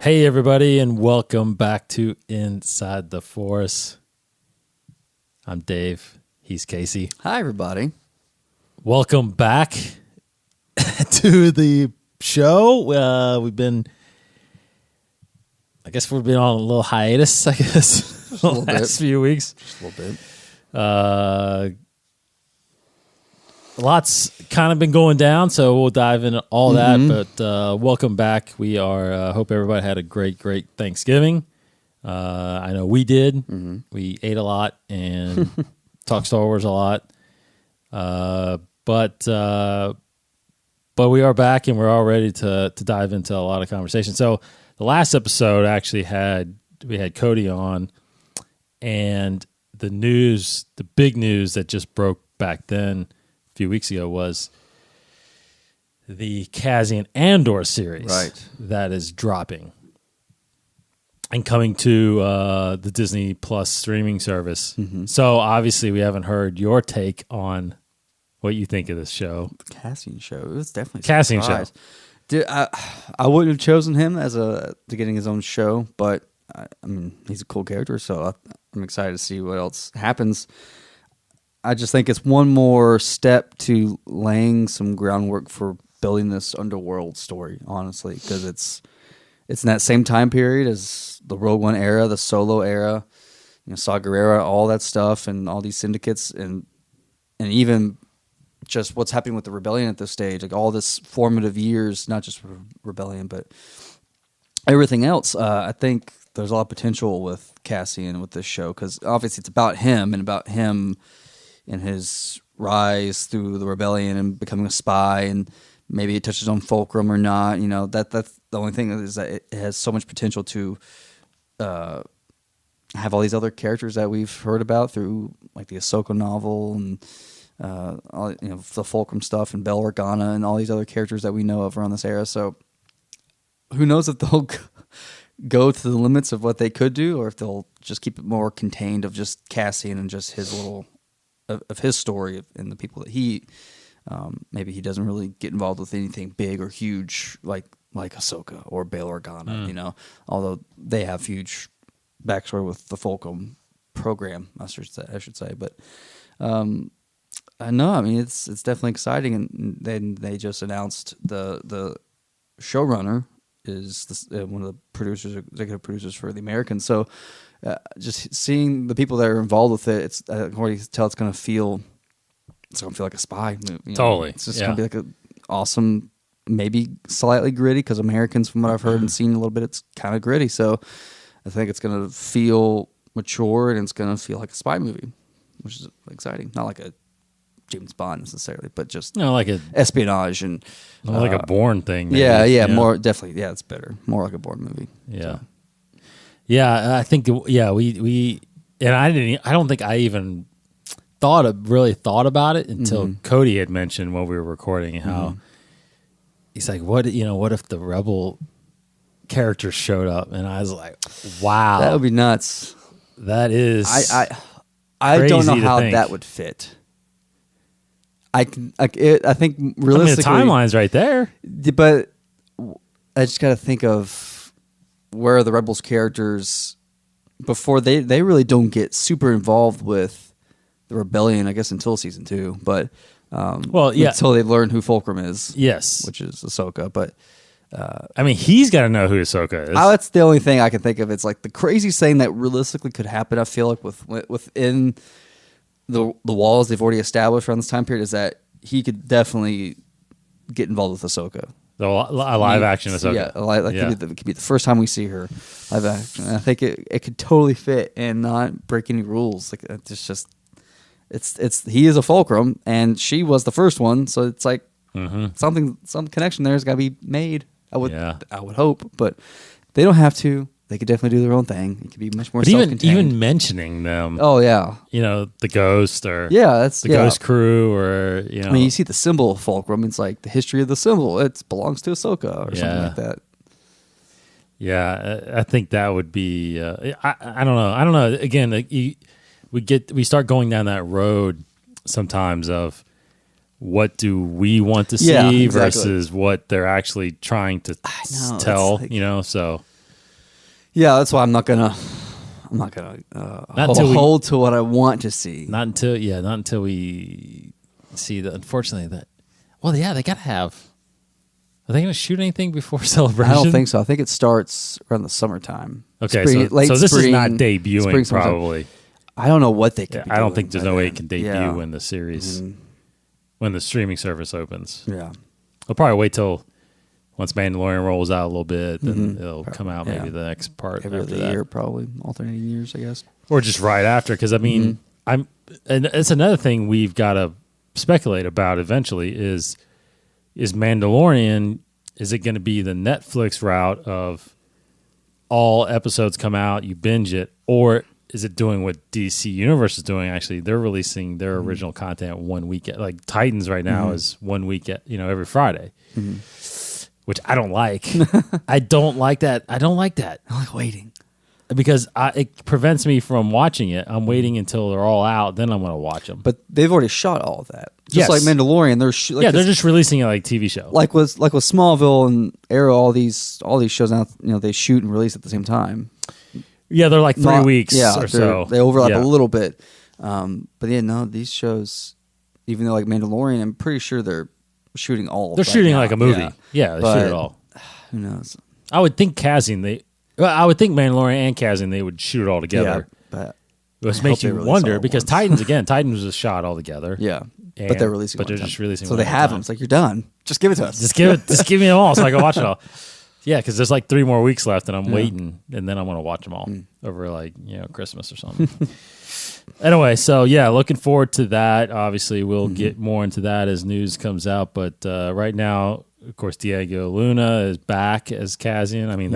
Hey, everybody, and welcome back to Inside the Force. I'm Dave. He's Casey. Hi, everybody. Welcome back to the show. We've been on a little hiatus, I guess, Just a little bit. last few weeks. Just a little bit. Lots kind of been going down, so we'll dive into all that. But welcome back. We are. Hope everybody had a great Thanksgiving. I know we did. Mm-hmm. We ate a lot and talked Star Wars a lot. But we are back and we're all ready to dive into a lot of conversation. So the last episode actually we had Cody on, and the big news that just broke back then, few weeks ago, was the Cassian Andor series that is dropping and coming to the Disney Plus streaming service. Mm-hmm. So obviously we haven't heard your take on what you think of this show. The Cassian show. It was definitely Cassian show. Dude, I wouldn't have chosen him to getting his own show, but I mean, he's a cool character, so I'm excited to see what else happens. I just think it's one more step to laying some groundwork for building this underworld story, honestly, because it's in that same time period as the Rogue One era, the Solo era, Saw Gerrera, all that stuff, and all these syndicates, and even just what's happening with the Rebellion at this stage, like all this formative years, not just Rebellion, but everything else. I think there's a lot of potential with Cassian with this show, because obviously it's about him and his rise through the Rebellion and becoming a spy, and maybe it touches on Fulcrum or not. That's the only thing, is that it has so much potential to have all these other characters that we've heard about through, like, the Ahsoka novel and the Fulcrum stuff and Bail Organa and all these other characters that we know of around this era. So who knows if they'll go to the limits of what they could do, or if they'll just keep it more contained of just Cassian and just his little of his story and the people that he maybe he doesn't really get involved with anything big or huge like Ahsoka or Bail Organa, although they have huge backstory with the Fulcrum program, I should say. But no, I mean, it's definitely exciting, and then they just announced the showrunner is one of the executive producers for The Americans. So just seeing the people that are involved with it, I can already tell it's going to feel like a spy movie. Totally. It's just going to be like an awesome, maybe slightly gritty, because Americans, from what I've heard and seen a little bit, it's kind of gritty. So I think it's going to feel mature, and it's going to feel like a spy movie, which is exciting. Not like a James Bond necessarily, but just like a espionage and like a Bourne thing. Maybe. Yeah, more definitely. Yeah, it's better. More like a Bourne movie. Yeah. So. Yeah, I think we and I don't think I even really thought about it until Cody had mentioned when we were recording how he's like, what if the Rebel characters showed up? And I was like, wow, that would be nuts. That is, I don't know how that would fit. I think realistically, the timeline's right there, but I just got to think of where are the Rebels characters before they really don't get super involved with the Rebellion, I guess, until season 2. But until they learn who Fulcrum is, yes, which is Ahsoka. But I mean, he's got to know who Ahsoka is. That's the only thing I can think of. It's like the craziest thing that realistically could happen. I feel like within the walls they've already established around this time period is that he could definitely get involved with Ahsoka. A live action Ahsoka. Yeah, could be the first time we see her live action. And I think it could totally fit and not break any rules. Like he is a Fulcrum and she was the first one, so it's like some connection there has got to be made. I would hope, but they don't have to. They could definitely do their own thing. It could be much more self-contained. Even mentioning them. Oh yeah, the Ghost or that's the Ghost crew or I mean, you see the symbol of Fulcrum. It's like the history of the symbol. It belongs to Ahsoka or something like that. Yeah, I think that would be. I don't know. Again, we start going down that road sometimes of what do we want to see versus what they're actually trying to tell. So. Yeah, that's why I'm not gonna hold to what I want to see. Not until we see that. Unfortunately, that. Well, yeah, they gotta have. Are they gonna shoot anything before Celebration? I don't think so. I think it starts around the summertime. Okay, late so this spring, is not debuting probably. I don't know what they could. I don't think there's no way it can debut when the series, Mm-hmm. when the streaming service opens. Yeah, I'll probably wait till once Mandalorian rolls out a little bit, then it'll come out maybe the next part every after other that. year, probably alternating years, I guess, or just right after. Because I mean, and it's another thing we've got to speculate about eventually is Mandalorian. Is it going to be the Netflix route of all episodes come out, you binge it, or is it doing what DC Universe is doing? Actually, they're releasing their original content one weekend. Like Titans right now is 1 week, every Friday, which I don't like. I don't like that. I like waiting because it prevents me from watching it. I'm waiting until they're all out, then I'm going to watch them. But they've already shot all of that. Yes. Just like Mandalorian, they're just releasing it like TV show. Like with Smallville and Arrow, all these shows now, they shoot and release at the same time. Yeah, they're like 3 weeks or so. They overlap a little bit. But yeah, no, these shows, even though like Mandalorian, I'm pretty sure they're shooting all. They're shooting like a movie. Yeah, they shoot it all. Who knows? I would think I would think Mandalorian and Cassian, they would shoot it all together. Yeah, but which makes you wonder because Titans was shot all together. Yeah, but they're releasing. But they're just releasing. So they have them. It's like you're done. Just give it to us. Just give me them all so I can watch it all. Yeah, because there's like 3 more weeks left, and I'm waiting, and then I'm going to watch them all over like Christmas or something. Anyway, so yeah, looking forward to that. Obviously, we'll get more into that as news comes out. But right now, of course, Diego Luna is back as Cassian. I mean,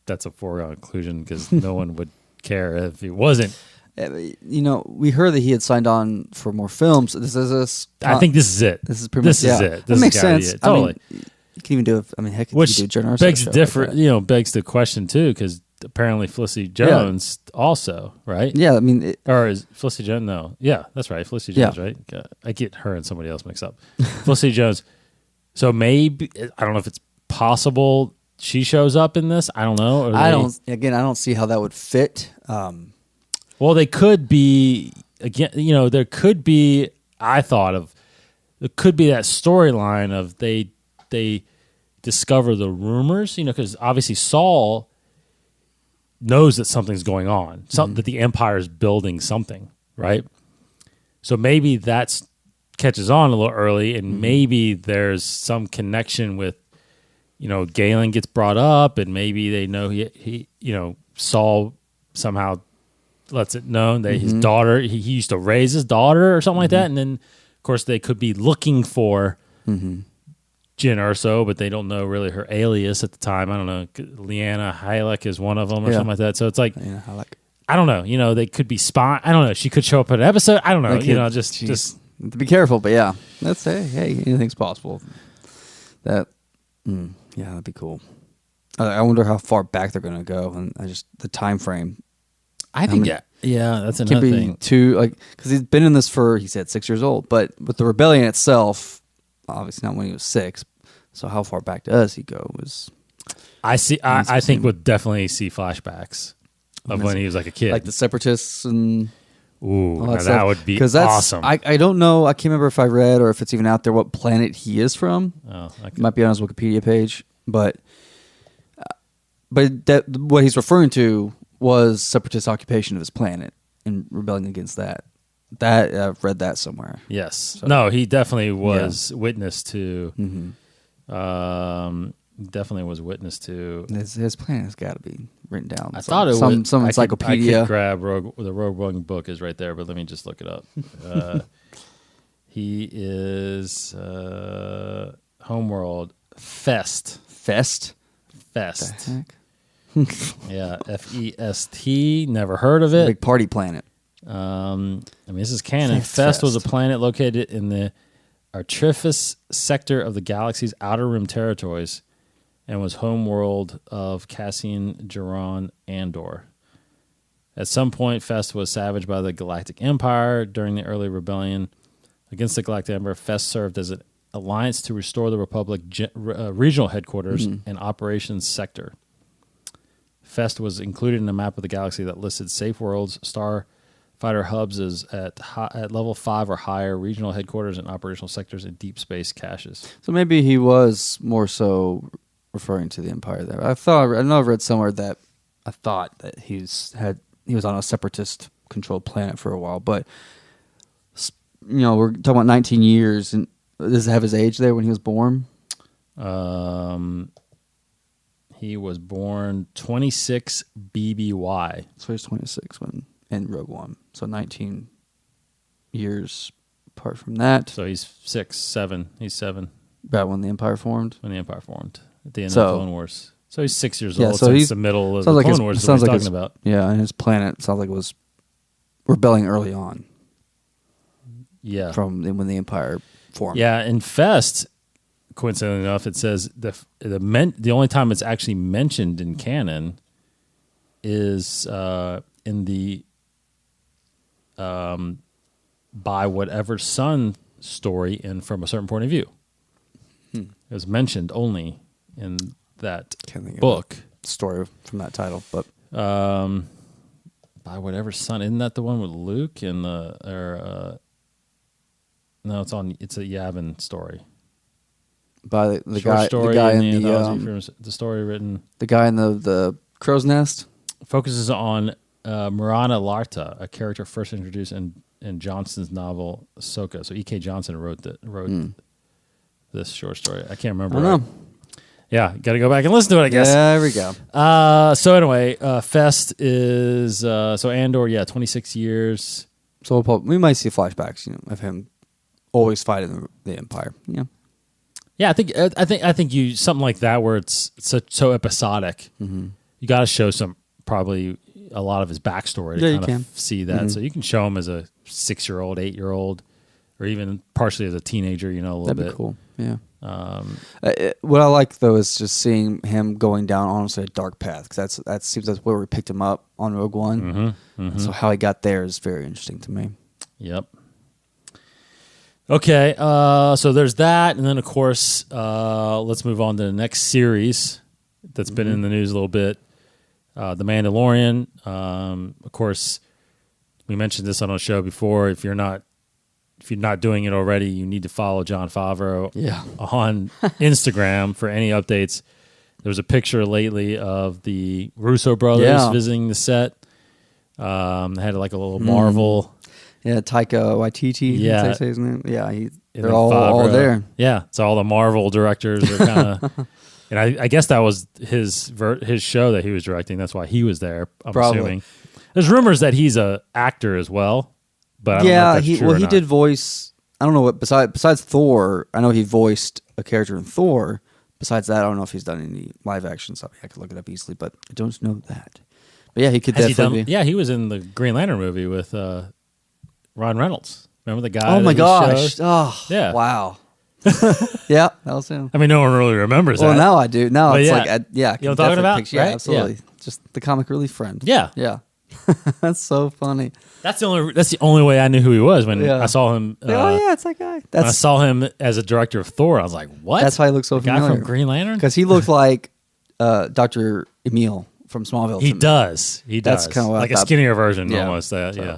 that's a foregone conclusion because no one would care if he wasn't. We heard that he had signed on for more films. I think this is it. This is pretty much it. That makes sense. Totally. You can even do heck, which you could do a begs begs the question too, because apparently Felicity Jones also, right? Yeah, I mean, or is Felicity Jones? No, yeah, that's right, Felicity Jones, right? I get her and somebody else mixed up. Felicity Jones. So maybe I don't know if it's possible she shows up in this. I don't know. I don't see how that would fit. Well, they could be again. There could be. There could be that storyline of they discover the rumors, because obviously Saul knows that something's going on, that the Empire is building something, right? So maybe that catches on a little early, and maybe there's some connection with, Galen gets brought up, and maybe they know he Saul somehow lets it known that his daughter, he used to raise his daughter or something like that, and then of course they could be looking for Jyn Erso, but they don't know really her alias at the time. I don't know. Leanna Hynek is one of them or something like that. So it's like, I don't know. They could be spy. I don't know. She could show up in an episode. I don't know. Just to be careful. But yeah, let's say, hey, anything's possible. That'd be cool. I wonder how far back they're going to go, and the time frame. I think that's another thing too. Like because he's been in this he said 6 years old, but with the rebellion itself. Obviously not when he was 6. So how far back does he go? I think we'll definitely see flashbacks of when he was like a kid, like the Separatists and. Ooh, that would be awesome. I don't know. I can't remember if I read or if it's even out there what planet he is from. Oh, it might be on his Wikipedia page, but what he's referring to was Separatist occupation of his planet and rebelling against that. That I've read that somewhere. Yes. So, no, he definitely was witness to. Definitely was witness to. His plan has got to be written down. I thought it was some encyclopedia. I could grab the Rogue One book is right there, but let me just look it up. He is Homeworld Fest. Fest. The heck? Yeah, Fest. Never heard of it. Big party planet. This is canon. Fest was a planet located in the Artifice sector of the galaxy's outer rim territories and was homeworld of Cassian, Geron, Andor. At some point, Fest was savaged by the Galactic Empire during the early rebellion. Against the Galactic Empire, Fest served as an alliance to restore the Republic regional headquarters and operations sector. Fest was included in a map of the galaxy that listed safe worlds, starfighter hubs as at level 5 or higher, regional headquarters and operational sectors, and deep space caches. So maybe he was more so referring to the Empire there. I know I've read somewhere that I thought that he was on a separatist controlled planet for a while, but we're talking about 19 years, and does it have his age there when he was born? He was born 26 BBY. So he's 26 when in Rogue One. So 19 years apart from that. So he's 6, 7. He's 7. About when the Empire formed? When the Empire formed. At the end of the Clone Wars. So he's 6 years old. So he's the middle of the Clone Wars that we're talking about. Yeah, and his planet sounds like it was rebelling early on. Yeah. From when the Empire formed. Yeah, in Fest, coincidentally enough, it says the only time it's actually mentioned in canon is in the by whatever son story and from a certain point of view. It was mentioned only in that book. Story from that title, but by whatever son, isn't that the one with Luke and no, it's a Yavin story. By the guy in the story written. The guy in the crow's nest focuses on Marana Larta, a character first introduced in Johnson's novel Ahsoka. So E.K. Johnson wrote this short story. I can't remember. I don't know. Yeah, got to go back and listen to it, I guess. There we go. So anyway, Fest is so Andor. 26 years. So we might see flashbacks, of him always fighting the Empire. Yeah. Yeah, I think you something like that where it's so episodic. Mm-hmm. You got to show probably a lot of his backstory to kind of see that. Mm-hmm. So you can show him as a 6-year-old, 8-year-old, or even partially as a teenager. A little bit. That'd be cool. Yeah. What I like though is just seeing him going down honestly a dark path, because that seems that's where we picked him up on Rogue One. Mm-hmm. Mm-hmm. So how he got there is very interesting to me. Yep. Okay, so there's that, and then of course, let's move on to the next series that's been in the news a little bit. The Mandalorian. Of course, we mentioned this on our show before. If you're not doing it already, you need to follow Jon Favreau on Instagram for any updates. There was a picture lately of the Russo brothers visiting the set. They had like a little Marvel. Yeah, Taika Waititi. Yeah, say his name. Yeah, they're all there. Yeah, so all the Marvel directors are kind of, and I guess that was his show that he was directing. That's why he was there. I'm assuming. There's rumors that he's an actor as well, but I don't know if that's true or not. He did voice. I don't know what besides Thor. I know he voiced a character in Thor. Besides that, I don't know if he's done any live action stuff. I could look it up easily, but I don't know that. But yeah, he could definitely. Yeah, he was in the Green Lantern movie with. Ron Reynolds. Remember the guy? Oh my gosh. Oh, yeah. Wow. Yeah, that was him. I mean, no one really remembers that. Well, now I do. Now it's like, you know what I'm talking about? Yeah, right? absolutely. Yeah. Just the comic relief friend. Yeah. Yeah. That's so funny. That's the only way I knew who he was when I saw him. It's that guy. When I saw him as a director of Thor, I was like, what? That's why he looks so familiar. Guy from Green Lantern? Because he looked like Dr. Emil from Smallville. He does. He does. That's kind of like a skinnier version almost. Yeah.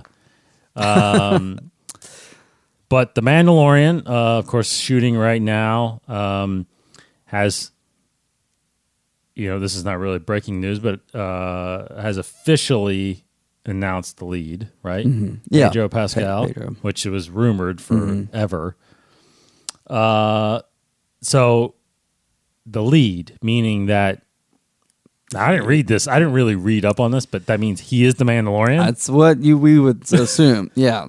But The Mandalorian, of course, shooting right now, has, this is not really breaking news, but has officially announced the lead, right? Mm-hmm. Yeah. Pedro Pascal, which was rumored forever. So the lead, meaning that, I didn't read this. I didn't really read up on this, but that means he is the Mandalorian? That's what we would assume, yeah.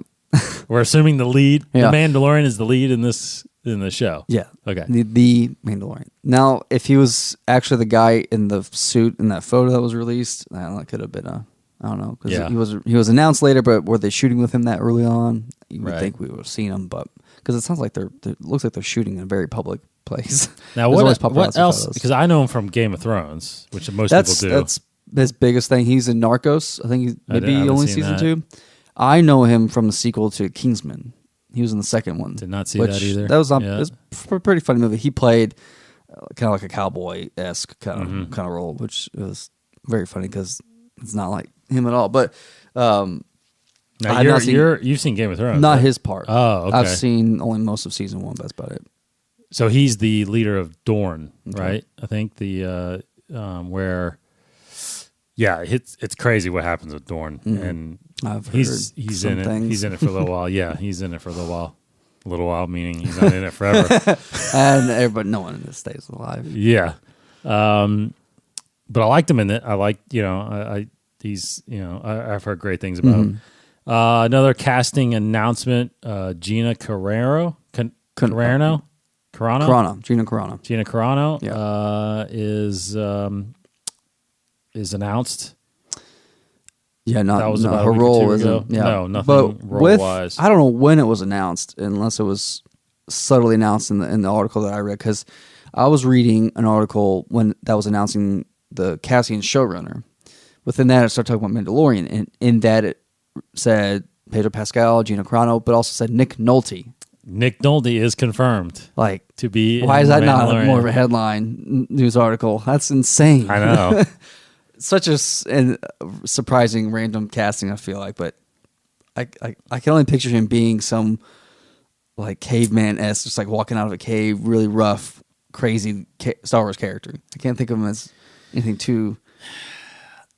We're assuming the lead, the Mandalorian is the lead in the show. Yeah. Okay. The Mandalorian. Now, if he was actually the guy in the suit in that photo that was released, that could have been I don't know, because he was announced later. But were they shooting with him that early on? You would think we would have seen him, but because it sounds like it looks like they're shooting in a very public place. Now, what else? Because I know him from Game of Thrones, which most people do. That's his biggest thing. He's in Narcos. I think maybe only season 2. I know him from the sequel to Kingsman. He was in the second one. Did not see that either. That was a pretty funny movie. He played kind of like a cowboy-esque kind of role, which was very funny because it's not like him at all. But Now you've seen Game of Thrones, not right? his part. Oh, okay. I've seen only most of season 1, but that's about it. So he's the leader of Dorne, Okay. right? I think the where, yeah, it's crazy what happens with Dorne, and I've he's heard in some it. things. He's in it for a little while. Yeah, he's in it for a little while. A little while meaning he's not in it forever. And everybody, no one in this stays alive. Yeah, but I liked him in it. I like he's I've heard great things about him. Another casting announcement: Gina Carano. Gina Carano. Gina Carano Yeah. is announced. Yeah, That was about her a week or role two isn't. ago. Yeah. No, nothing but role-wise. I don't know when it was announced, unless it was subtly announced in the article that I read. Because I was reading an article when that was announcing the casting showrunner. Within that, it started talking about Mandalorian, and in that it said Pedro Pascal, Gina Carano, but also said Nick Nolte. Nick Nolte is confirmed Like, to be. why in is that not Mandalorian. more of a headline news article? That's insane. I know. Such a surprising random casting, I feel like, but I can only picture him being some like caveman-esque, just like walking out of a cave, really rough, crazy Star Wars character. I can't think of him as anything too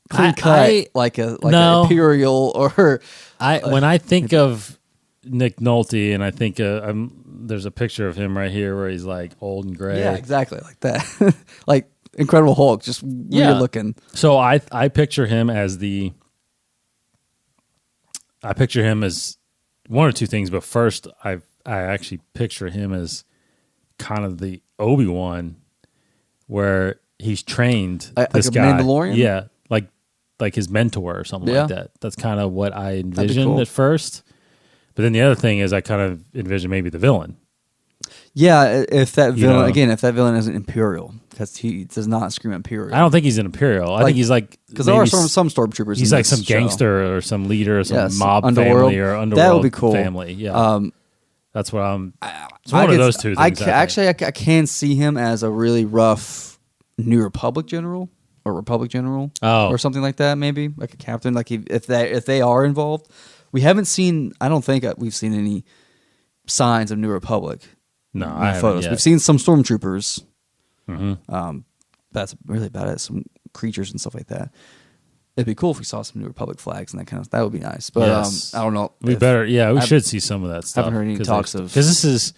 clean cut, like an Imperial or. When I think of Nick Nolte, and I think there's a picture of him right here where he's like old and gray. Yeah, exactly like that. Like Incredible Hulk, just weird looking. So I picture him as one or two things, but first I actually picture him as kind of the Obi-Wan where he's trained this like a guy. Mandalorian? Yeah, like his mentor or something like that. That's kind of what I envisioned at first. But then the other thing is I kind of envision maybe the villain. Yeah, if that villain isn't Imperial, because he does not scream Imperial. I don't think he's an Imperial. I think he's like, because there are some stormtroopers. He's like some gangster or some leader or some mob underworld. family or underworld that would be cool. family. Yeah, that's what I'm. It's one of those two things. I can see him as a really rough New Republic general or Republic general, or something like that. Maybe like a captain. Like if they are involved, we haven't seen. I don't think we've seen any signs of New Republic. No, I haven't photos. Yet. We've seen some stormtroopers. Mm-hmm. That's really about it. Some creatures and stuff like that. It'd be cool if we saw some New Republic flags and that kind of. That would be nice. But I don't know. We better. Yeah, we should see some of that stuff. Haven't heard any talks of because this is.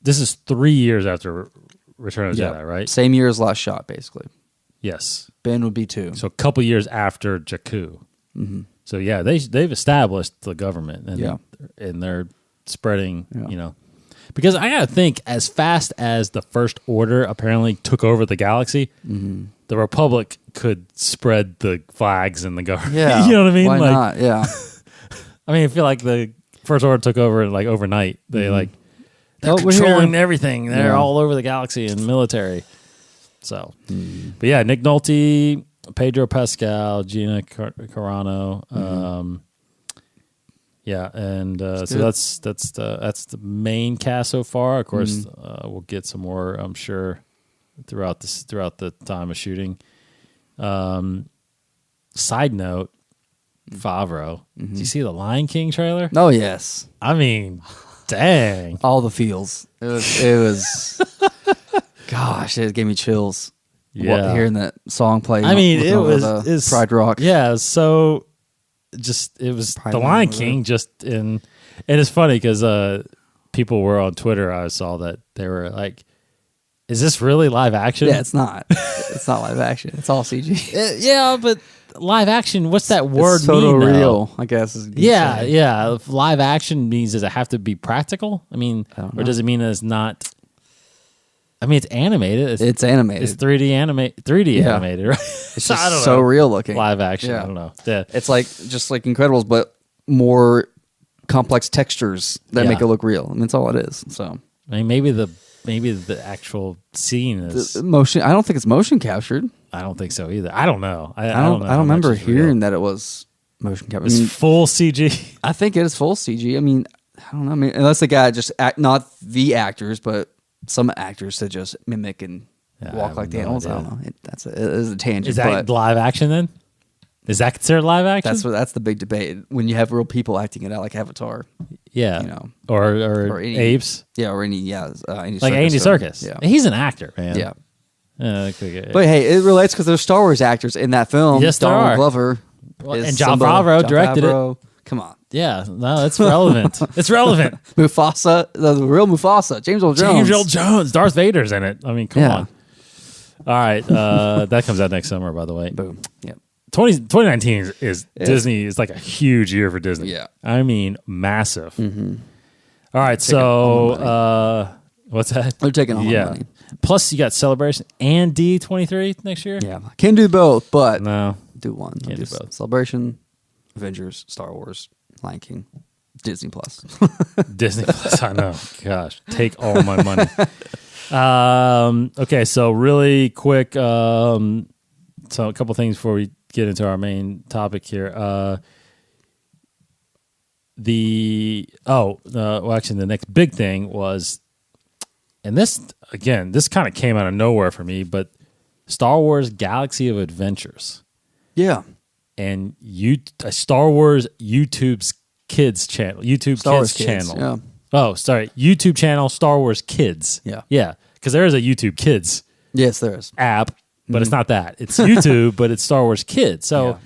This is 3 years after Return of the Jedi, right? Same year as Last Shot, basically. Yes. Ben would be 2. So a couple years after Jakku. Mm-hmm. So yeah, they've established the government and they're spreading, because I gotta think as fast as the First Order apparently took over the galaxy, the Republic could spread the flags and the government. Yeah, you know what I mean? Why not? Yeah. I mean, I feel like the First Order took over like overnight. They're controlling everything. They're all over the galaxy and military. So, but yeah, Nick Nolte, Pedro Pascal, Gina Carano, and that's the main cast so far. Of course, we'll get some more, I'm sure, throughout the time of shooting. Side note, Favreau, did you see the Lion King trailer? Oh yes, I mean, dang, all the feels. It was. Gosh, it gave me chills. Yeah, hearing that song play. I mean, it was Pride Rock. Yeah, so it was Pride the Lion King. And it's funny because people were on Twitter. I saw that they were like, "Is this really live action?" Yeah, it's not. It's not live action. It's all CG. Yeah, but live action. What's that word it's mean? Photoreal, I guess. Yeah. If live action means does it have to be practical? I mean, or does it mean it's not? I mean, it's animated. It's animated. It's 3D animated, right? It's just so real looking. Live action. Yeah. I don't know. Yeah. It's just like Incredibles, but more complex textures that make it look real. I mean, that's all it is. So I mean, maybe the actual scene is motion. I don't think it's motion captured. I don't think so either. I don't know. I don't remember hearing that it was motion captured. It's full CG. I think it is full CG. I mean, I don't know. I mean, unless the guy just not the actors, but some actors to just mimic and Yeah, I walk have like the no animals. I idea. don't know. It is a tangent. Is that but live action then? Is that considered live action? that's the big debate when you have real people acting it out, like Avatar. yeah. You know, Or any apes. or any any Like Andy film. Serkis. Yeah, He's an actor, man. yeah. Okay. But hey, it relates because there's Star Wars actors in that film. Yes, there Donald are. Glover Well, is and Jon Simba. Favreau Jon directed Favreau. Come on, Yeah, no, it's relevant. It's relevant. Mufasa, the real Mufasa, James Earl Jones. James Earl Jones, Darth Vader's in it. I mean, come Yeah. on. All right, that comes out next summer, by the way. Boom. Yep. 2019 is Disney is like a huge year for Disney. Yeah. I mean, massive. Mm-hmm. All right, Taking all the so what's that? They're taking all the money. Plus, you got Celebration and D23 next year. Yeah, can't do both, but No, do one. Can't do both. Celebration, Avengers, Star Wars, Lion King, Disney Plus. Disney Plus. I know. Gosh, take all my money. Okay, so really quick. So a couple things before we get into our main topic here. Actually, the next big thing was, and this kind of came out of nowhere for me, but Star Wars Galaxy of Adventures. Yeah. And Star Wars YouTube's kids channel, Star Wars Kids Kids, channel. yeah. Oh, sorry, YouTube channel Star Wars Kids. Yeah. Because there is a YouTube Kids Yes, there is. app, but it's not that. It's YouTube, but it's Star Wars Kids. So Yeah.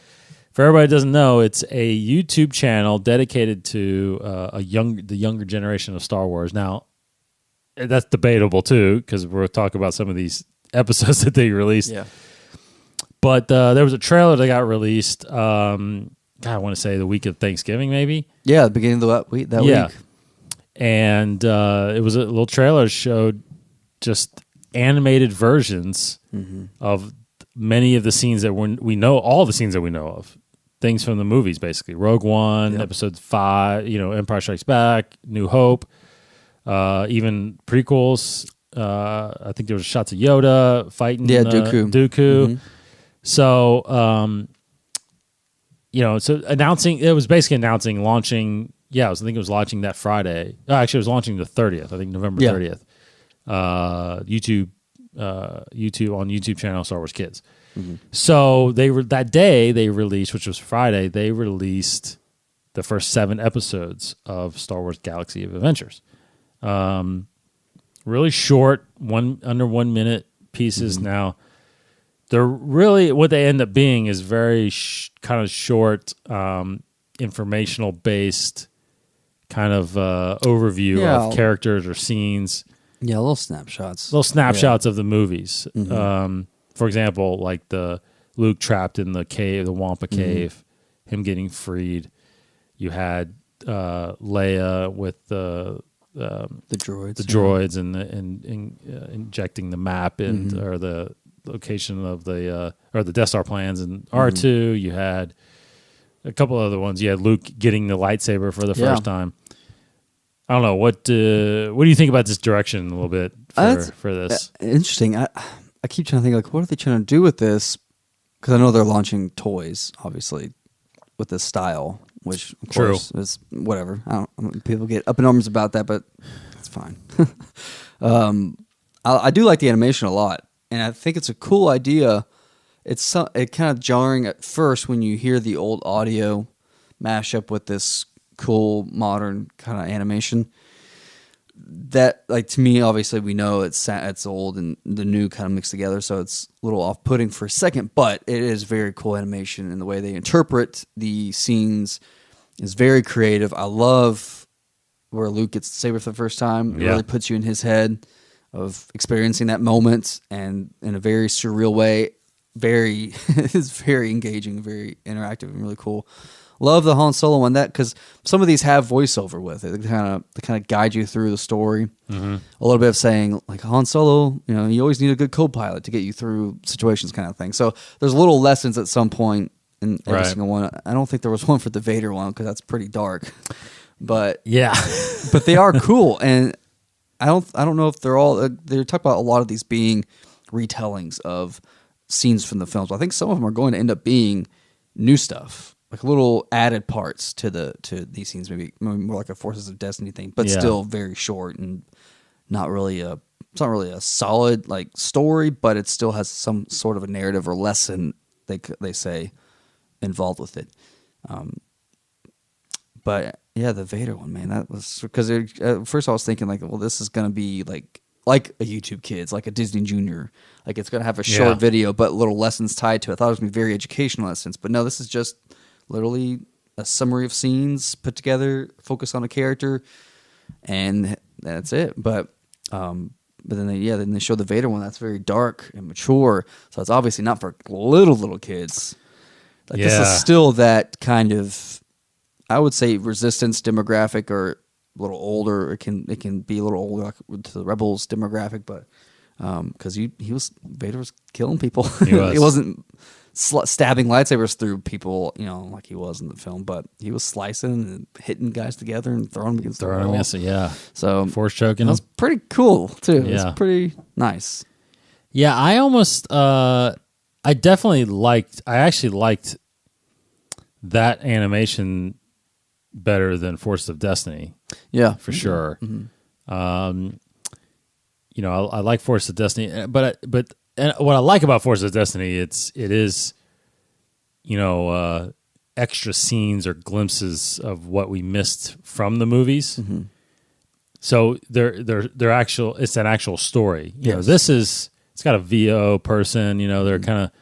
for everybody who doesn't know, it's a YouTube channel dedicated to the younger generation of Star Wars. Now, that's debatable too, because we'll talk about some of these episodes that they released. Yeah. But there was a trailer that got released. I want to say the week of Thanksgiving, maybe. Yeah, the beginning of the week. That week. And it was a little trailer that showed just animated versions of many of the scenes that we know, all the scenes that we know of. Things from the movies, basically. Rogue One, Episode 5, Empire Strikes Back, New Hope, even prequels. I think there was shots of Yoda fighting Dooku. Dooku. So, so announcing, it was basically announcing launching. Yeah, I think it was launching that Friday. Actually, it was launching the 30th. I think November 30th. YouTube on YouTube channel Star Wars Kids. So they were that day they released, which was Friday. They released the first 7 episodes of Star Wars Galaxy of Adventures. Really short, under 1 minute pieces. Now, they're really what they end up being is very kind of short, informational based kind of overview of characters or scenes. Yeah, little snapshots. Of the movies. For example, like the Luke trapped in the cave, the Wampa cave, him getting freed. You had Leia with the droids, and injecting the map or the location of the or the Death Star plans, and R2. You had a couple other ones. You had Luke getting the lightsaber for the first time. I don't know what do you think about this direction a little bit for this? Interesting. I keep trying to think, like, what are they trying to do with this? Because I know they're launching toys, obviously, with this style, which of course is whatever. People get up in arms about that, but it's fine. I do like the animation a lot, and I think it's a cool idea. It's kind of jarring at first when you hear the old audio mash up with this cool modern kind of animation. That, like, to me, obviously we know it's old and the new kind of mixed together, so it's a little off-putting for a second, but it is very cool animation, and the way they interpret the scenes is very creative. I love where Luke gets the saber for the first time. It really puts you in his head of experiencing that moment, and in a very surreal way. It's very engaging, very interactive, and really cool. Love the Han Solo one, because some of these have voiceover with it. They kind of guide you through the story. A little bit of saying, like, Han Solo, you always need a good co-pilot to get you through situations, kind of thing. So there's little lessons at some point in every single one. I don't think there was one for the Vader one, because that's pretty dark. But but they are cool, and I don't know if they're all. They talk about a lot of these being retellings of scenes from the films. But I think some of them are going to end up being new stuff, like little added parts to these scenes, maybe more like a Forces of Destiny thing, but still very short and not really a solid like story, but it still has some sort of a narrative or lesson they say involved with it. But yeah, the Vader one, man, that was because at first I was thinking like, well, this is gonna be like a YouTube Kids, like a Disney Junior, like it's gonna have a short video but little lessons tied to it. I thought it was gonna be very educational lessons, but no, this is just literally a summary of scenes put together, focus on a character, and that's it. But then they show the Vader one that's very dark and mature, so it's obviously not for little kids. Like this is still that kind of, I would say, Resistance demographic, or a little older. It can be a little older, like to the Rebels demographic, but because Vader was killing people. He wasn't stabbing lightsabers through people, like he was in the film, but he was slicing and hitting guys together and throwing them against the wall. So force choking. That was pretty cool too. Yeah. It was pretty nice. Yeah, I actually liked that animation better than Force of Destiny. Yeah, for sure. Mm-hmm. I like Force of Destiny, but what I like about Force of Destiny, it is, extra scenes or glimpses of what we missed from the movies. Mm-hmm. So they're actual. It's an actual story. Yes. It's got a VO person. They're kind of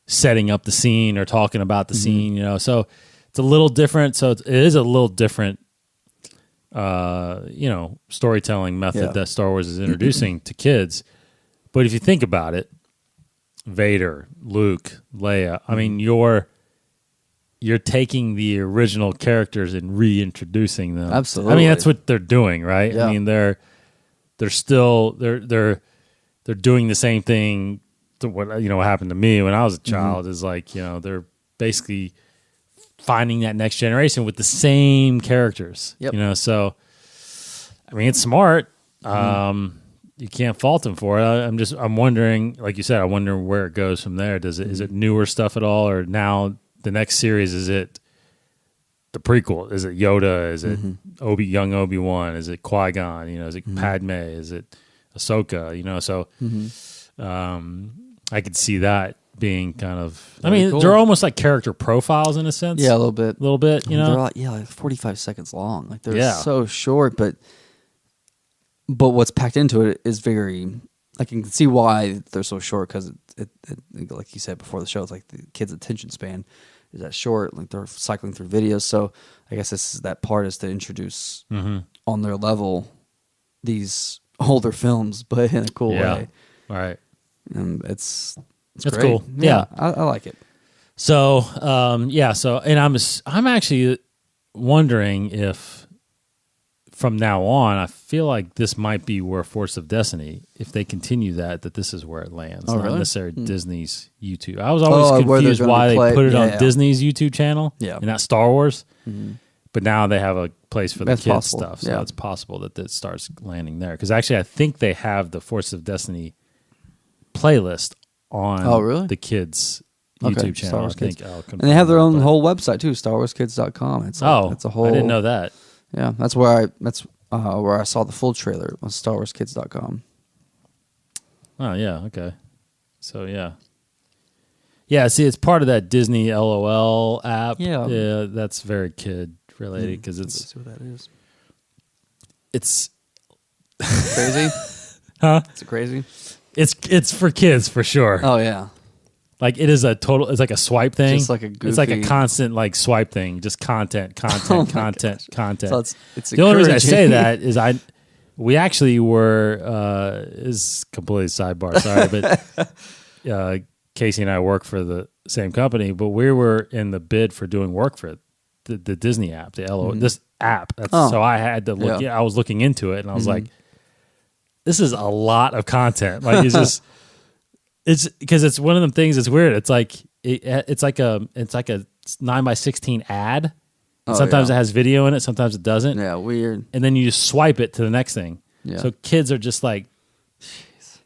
setting up the scene or talking about the scene. So it's a little different. So it is a little different. Storytelling method that Star Wars is introducing to kids. But if you think about it, Vader, Luke, Leia, I mean, you're taking the original characters and reintroducing them. Absolutely. I mean, that's what they're doing, right? Yeah. I mean, they're doing the same thing to what happened to me when I was a child, is like, they're basically finding that next generation with the same characters. Yep. So I mean, it's smart. You can't fault them for it. I'm wondering, like you said, I wonder where it goes from there. Is it newer stuff at all, or now the next series, is it the prequel? Is it Yoda? Is it young Obi-Wan? Is it Qui-Gon? Is it Padme? Is it Ahsoka? So I could see that being kind of, cool. They're almost like character profiles in a sense. Yeah, a little bit. They're like 45 seconds long. Like they're so short, but what's packed into it is very, I can see why they're so short, because it like you said before the show, it's like the kids' attention span is that short. Like they're cycling through videos. So I guess that part is to introduce on their level these older films, but in a cool way. Right. And it's great. Cool. Yeah. I like it. So, and I'm actually wondering if from now on, I feel like this might be where Force of Destiny, if they continue that this is where it lands. Oh, not really? necessarily Disney's YouTube. I was always confused why they put it on Disney's YouTube channel and not Star Wars. Mm-hmm. But now they have a place for the kids stuff. So it's possible that it starts landing there. Because actually, I think they have the Force of Destiny playlist on the kids' YouTube channel. I think and they have their own whole website too, StarWarsKids.com. It's a whole. I didn't know that. Yeah, that's where I saw the full trailer on StarWarsKids.com. Oh yeah, okay. So yeah. See, it's part of that Disney LOL app. Yeah, that's very kid related because it's. Let's see what that is. It's crazy. Huh? Is it crazy? It's for kids for sure. Oh yeah. Like it is it's like a swipe thing. Just like a goofy... It's like a constant like swipe thing. Just content. Oh content. So it's the only reason I say that is we actually were is completely sidebar. Sorry, but Casey and I work for the same company, but we were in the bid for doing work for the Disney app, this app. So I had to look. I was looking into it, and I was like, "This is a lot of content." Like it's just. It's because it's one of them things. It's weird. It's like it's like a 9x16 ad. And sometimes it has video in it. Sometimes it doesn't. Yeah, weird. And then you just swipe it to the next thing. Yeah. So kids are just like,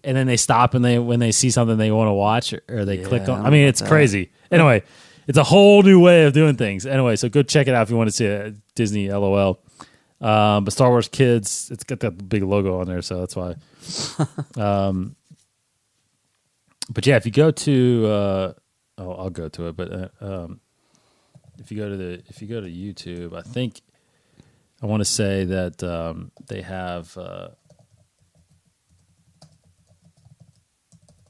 and then they stop and when they see something they want to watch or they click on. I mean, it's crazy. Anyway, it's a whole new way of doing things. Anyway, so go check it out if you want to see it. Disney LOL. But Star Wars Kids, it's got that big logo on there, so that's why. But yeah, if you go to, I'll go to it. But if you go to YouTube, I think I want to say that they have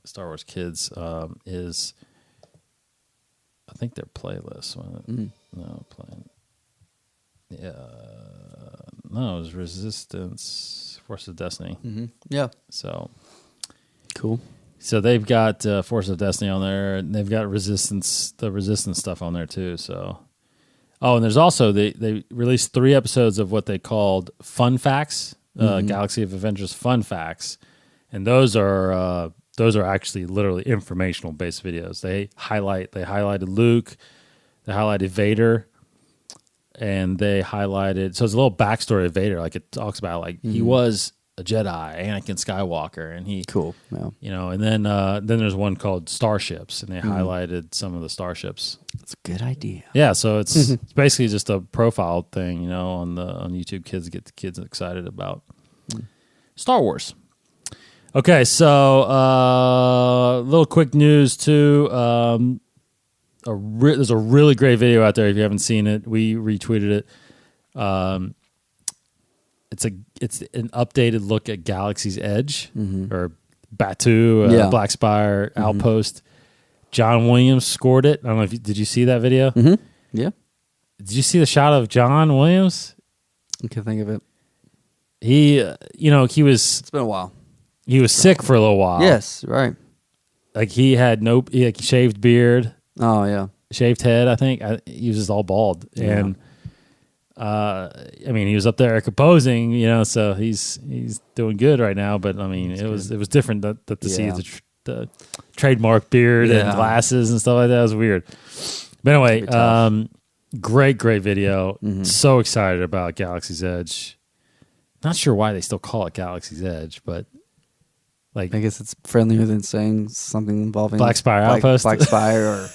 Star Wars Kids is, I think their playlist. No, playing. Yeah, no, it was Resistance, Force of Destiny. Yeah. So Cool. So they've got Force of Destiny on there, and they've got the Resistance stuff on there too. So, and there's also they released 3 episodes of what they called Fun Facts, Galaxy of Avengers Fun Facts, and those are actually literally informational based videos. They highlighted Luke, they highlighted Vader, and they highlighted, so it's a little backstory of Vader. Like it talks about like he was a Jedi, Anakin Skywalker, and he cool. Yeah. And then there's one called Starships, and they highlighted some of the starships. That's a good idea. Yeah, so it's basically just a profile thing, on YouTube Kids, get the kids excited about Star Wars. Okay, so little quick news too. There's a really great video out there if you haven't seen it. We retweeted it. It's an updated look at Galaxy's Edge or Batu, Black Spire Outpost. John Williams scored it. I don't know did you see that video? Yeah. Did you see the shot of John Williams? I can think of it. He, he was. It's been a while. He was sick for a little while. Yes, right. Like he had shaved beard. Oh yeah, shaved head. I think he was just all bald, and he was up there composing. So he's doing good right now. But I mean, it was different to see the trademark beard and glasses and stuff like that. It was weird. But anyway, great video. So excited about Galaxy's Edge. Not sure why they still call it Galaxy's Edge, but. I guess it's friendlier than saying something involving Black Spire Outpost, Black Spire, or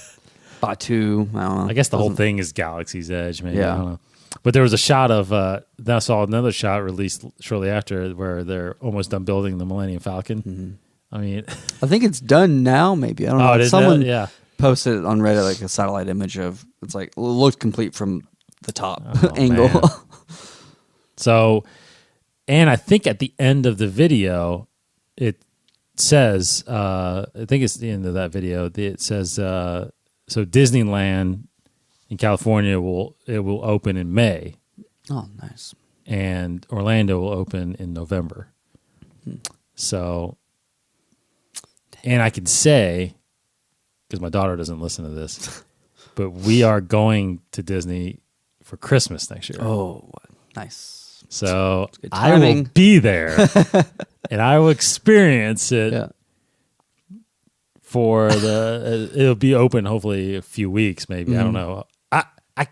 Batu. I don't know. I guess the whole thing is Galaxy's Edge, maybe. Yeah. I don't know. But there was a shot of. I saw another shot released shortly after where they're almost done building the Millennium Falcon. I mean, I think it's done now. Maybe I don't know. Someone posted on Reddit like a satellite image of it's like it looked complete from the top angle. So, and I think at the end of the video, it says, I think it's the end of that video. It says, so Disneyland in California will open in May. Oh, nice. And Orlando will open in November. So, and I can say, because my daughter doesn't listen to this, but we are going to Disney for Christmas next year. Oh, nice. So I will be there. And I will experience it for it'll be open hopefully a few weeks, maybe. I don't know. I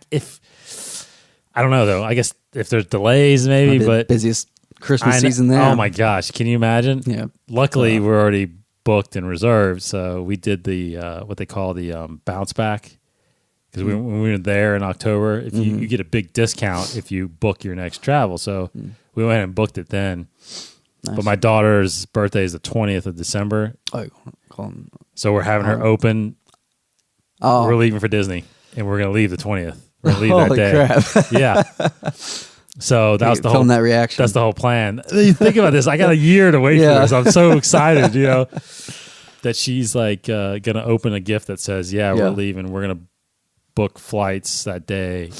don't know though. I guess if there's delays, maybe. But busiest Christmas season there. Oh my gosh, can you imagine? Yeah. Luckily, we're already booked and reserved, so we did the what they call the bounce back. Because when we were there in October, if you get a big discount if you book your next travel. So we went and booked it then. Nice. But my daughter's birthday is the 20th of December. So we're having her open. Oh. We're leaving for Disney, and we're going to leave the 20th. We're going to leave that day. Crap. Yeah. So that was the whole that reaction. That's the whole plan. You think about this. I got a year to wait for this. I'm so excited, that she's like going to open a gift that says, we're leaving. We're going to book flights that day.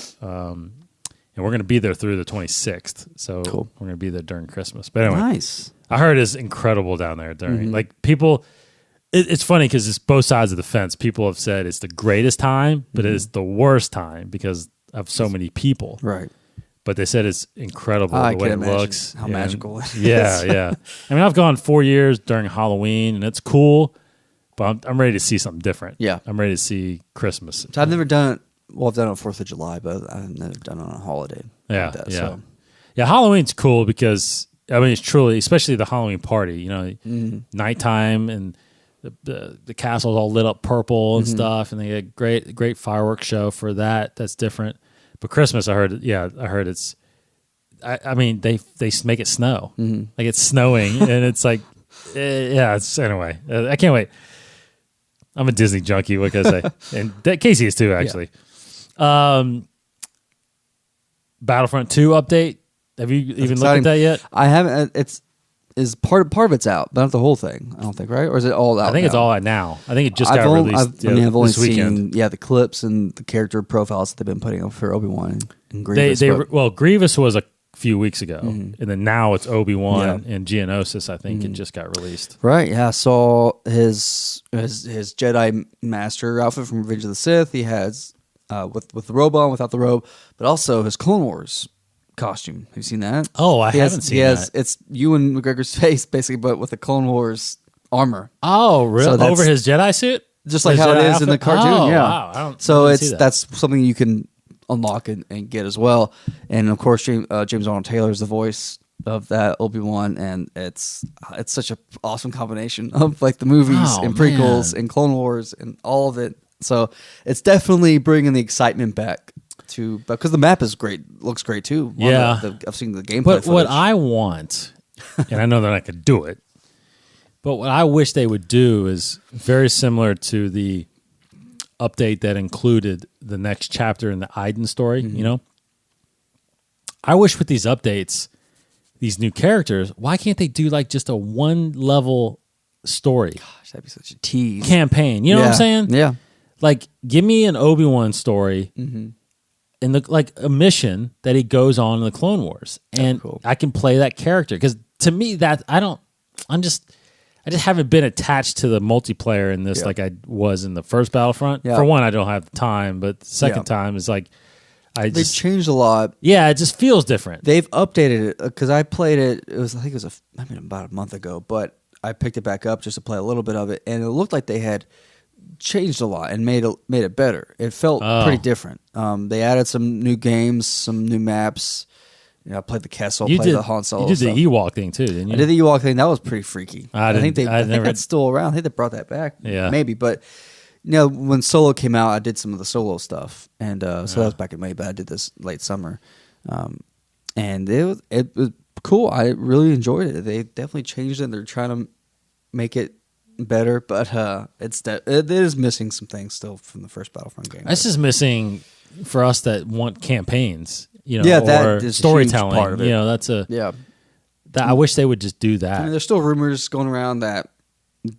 And we're going to be there through the 26th. So cool. We're going to be there during Christmas. But anyway, nice. I heard it's incredible down there during like people. It's funny because it's both sides of the fence. People have said it's the greatest time, but it is the worst time because of so many people. Right. But they said it's incredible the way it looks. How magical it is. Yeah. I mean, I've gone 4 years during Halloween, and it's cool. But I'm ready to see something different. Yeah. I'm ready to see Christmas. So I've never done it. Well, I've done it on 4th of July, but I've never done it on a holiday. Yeah, like that, yeah. So. Yeah, Halloween's cool because, I mean, it's truly, especially the Halloween party, nighttime and the castle's all lit up purple and stuff, and they get great fireworks show for that. That's different. But Christmas, I heard it's I mean, they make it snow. Like it's snowing, and it's like, yeah. It's anyway. I can't wait. I'm a Disney junkie. What can I say? And Casey is too, actually. Battlefront 2 update. Have you even looked at that yet? I haven't. Is part of it's out, but not the whole thing. I don't think, right? Or is it all out? I think now? It's all out now. I think it just got released. I've only this weekend. seen the clips and the character profiles that they've been putting up for Obi-Wan and Grievous. Grievous was a few weeks ago, and then now it's Obi-Wan and Geonosis. I think it just got released. Right? Yeah, I saw his Jedi Master outfit from Revenge of the Sith. He has with the robe on, without the robe, but also his Clone Wars costume. Have you seen that? Oh, I haven't seen that. It's Ewan McGregor's face, basically, but with the Clone Wars armor. Oh, really? So over his Jedi suit? Just like how it is in the cartoon, yeah. Wow. That's something you can unlock and get as well. And, of course, James Arnold Taylor is the voice of that Obi-Wan, and it's such an awesome combination of, like, the movies and prequels and Clone Wars and all of it. So it's definitely bringing the excitement back. Because the map is great, looks great too. I've seen the gameplay. But what I want, and I know they're not going to do it, but what I wish they would do is very similar to the update that included the next chapter in the Iden story. You know, I wish with these updates, these new characters, why can't they do like just a one level story? Gosh, that'd be such a tease campaign. You know what I'm saying? Yeah. Like, give me an Obi-Wan story. In a mission that he goes on in the Clone Wars, and I can play that character, because to me I just haven't been attached to the multiplayer in this like I was in the first Battlefront. For one, I don't have the time, but the second time is like they changed a lot. Yeah, it just feels different. They've updated it because I played it. I think it was about a month ago, but I picked it back up just to play a little bit of it, and it looked like they had changed a lot and made it better. It felt pretty different. They added some new games, some new maps. You know, I played the castle, played the Han Solo. You did the Ewok thing too, didn't you? I did the Ewok thing. That was pretty freaky. I think that's still around. I think they brought that back. Yeah, maybe. But when Solo came out, I did some of the Solo stuff, and so that was back in May. But I did this late summer, and it was cool. I really enjoyed it. They definitely changed it. They're trying to make it better, but it is missing some things still from the first Battlefront game. It's just missing for us that want campaigns, or that is storytelling. Part of it. That's I wish they would just do that. I mean, there's still rumors going around that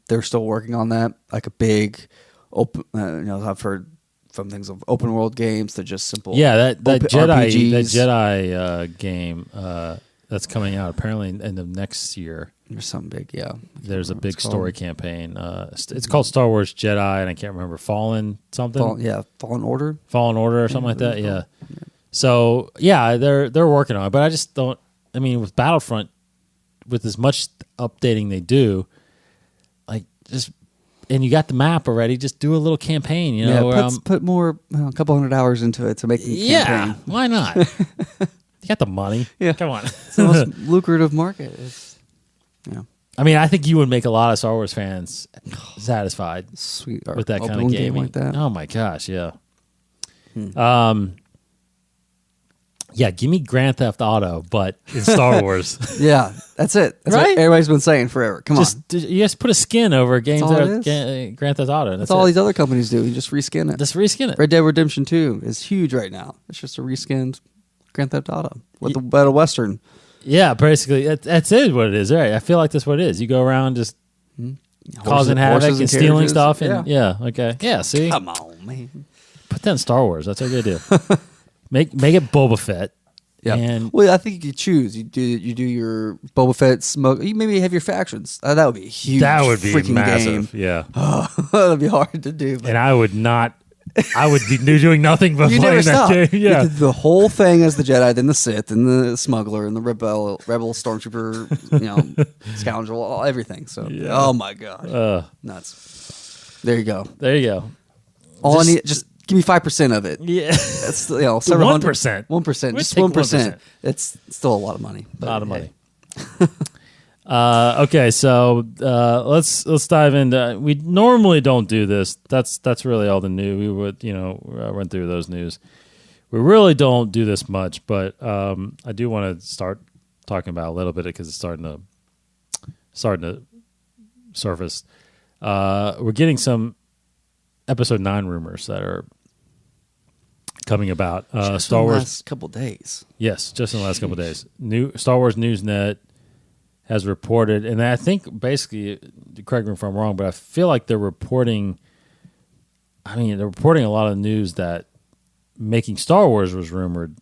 they're still working on that, like a big open. I've heard from things of open world games to just simple. Yeah, that RPGs. Jedi game that's coming out apparently in the next year. There's something big, yeah. There's a big story campaign. It's called Star Wars Jedi, and I can't remember Fallen something. Fallen Order. Fallen Order or something like that. Yeah. So they're working on it, but I just don't. I mean, with Battlefront, with as much updating they do, like and you got the map already. Just do a little campaign. Put more, a couple $100 into it to make the campaign. Why not? You got the money. Yeah, come on. It's the most lucrative market. I mean, I think you would make a lot of Star Wars fans satisfied with that kind of game like that. Oh my gosh, yeah. Give me Grand Theft Auto, but in Star Wars. Yeah, that's it. That's right? what everybody's been saying forever. Come on. You just put a skin over Grand Theft Auto. That's all these other companies do. You just reskin it. Just reskin it. Red Dead Redemption 2 is huge right now. It's just a reskinned Grand Theft Auto with the Battle Western. Yeah, basically, that's it. What it is, right? I feel like that's what it is. You go around just causing havoc and stealing stuff, and see, come on, man, put that in Star Wars. That's what you do. Make it Boba Fett. Yeah. And I think you choose. You do your Boba Fett smoke. You maybe have your factions. That would be a huge. That would be freaking massive. Game. Yeah, that'd be hard to do. And I would not. I would be doing nothing but playing that game. Yeah, the whole thing as the Jedi, then the Sith, and the Smuggler, and the Rebel Stormtrooper, scoundrel, everything. So, oh my gosh, nuts. There you go. All I need, just give me 5% of it. Yeah, that's 1%, 1%, just 1%. It's still a lot of money. A lot of money. Okay, so let's dive into. We normally don't do this. That's really all the news. We would run through those news. we really don't do this much, but I do want to start talking about a little bit because it's starting to surface. We're getting some episode 9 rumors that are coming about. Star Wars. Last couple days. Yes, just in the last couple of days. New Star Wars Newsnet has reported, and I think basically, correct me if I'm wrong, but I feel like they're reporting. I mean, they're reporting a lot of news that making Star Wars was rumored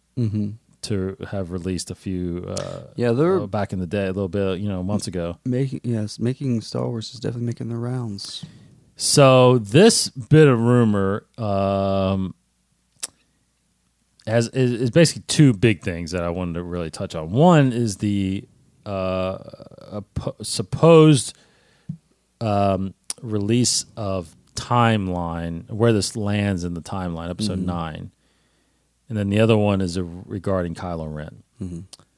to have released a few. They're back in the day, a little bit, months ago. Making Star Wars is definitely making the rounds. So this bit of rumor is basically two big things that I wanted to really touch on. One is the supposed release of timeline, where this lands in the timeline, episode 9. And then the other one is regarding Kylo Ren.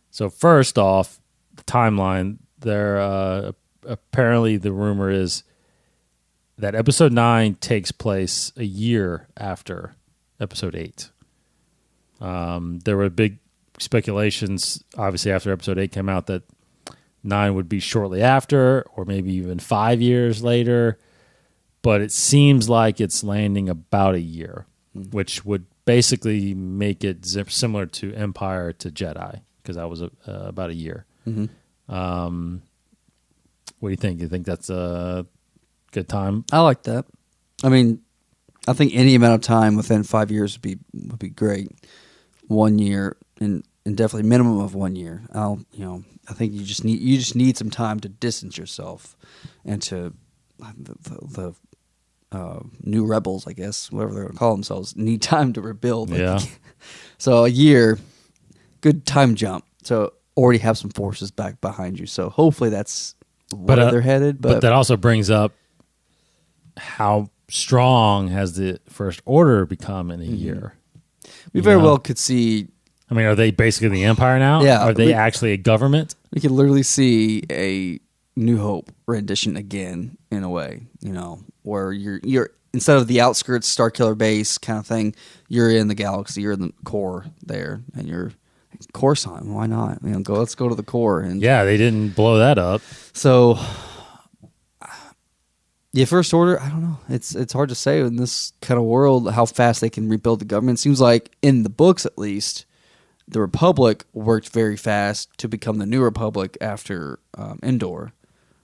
So first off, the timeline, there apparently the rumor is that episode 9 takes place a year after episode 8. There were big speculations, obviously, after episode 8 came out, that 9 would be shortly after, or maybe even 5 years later. But it seems like it's landing about a year, which would basically make it similar to Empire to Jedi, because that was about a year. What do you think? You think that's a good time? I like that. I mean, I think any amount of time within 5 years would be great. 1 year and definitely minimum of 1 year. I think you just need some time to distance yourself and to the new rebels, I guess, whatever they're going to call themselves, need time to rebuild. So a year, good time jump. So already have some forces back behind you. So hopefully that's where they're headed. But that also brings up how strong has the First Order become in a year? We very well could see. I mean, are they basically the Empire now? Yeah. Are they actually a government? We could literally see a New Hope rendition again, in a way, where you're instead of the outskirts Starkiller base kind of thing, you're in the galaxy, you're in the core there, and you're Coruscant. Why not? Let's go to the core. And they didn't blow that up. So, First Order, I don't know. It's hard to say in this kind of world how fast they can rebuild the government. It seems like in the books, at least, the Republic worked very fast to become the New Republic after Endor.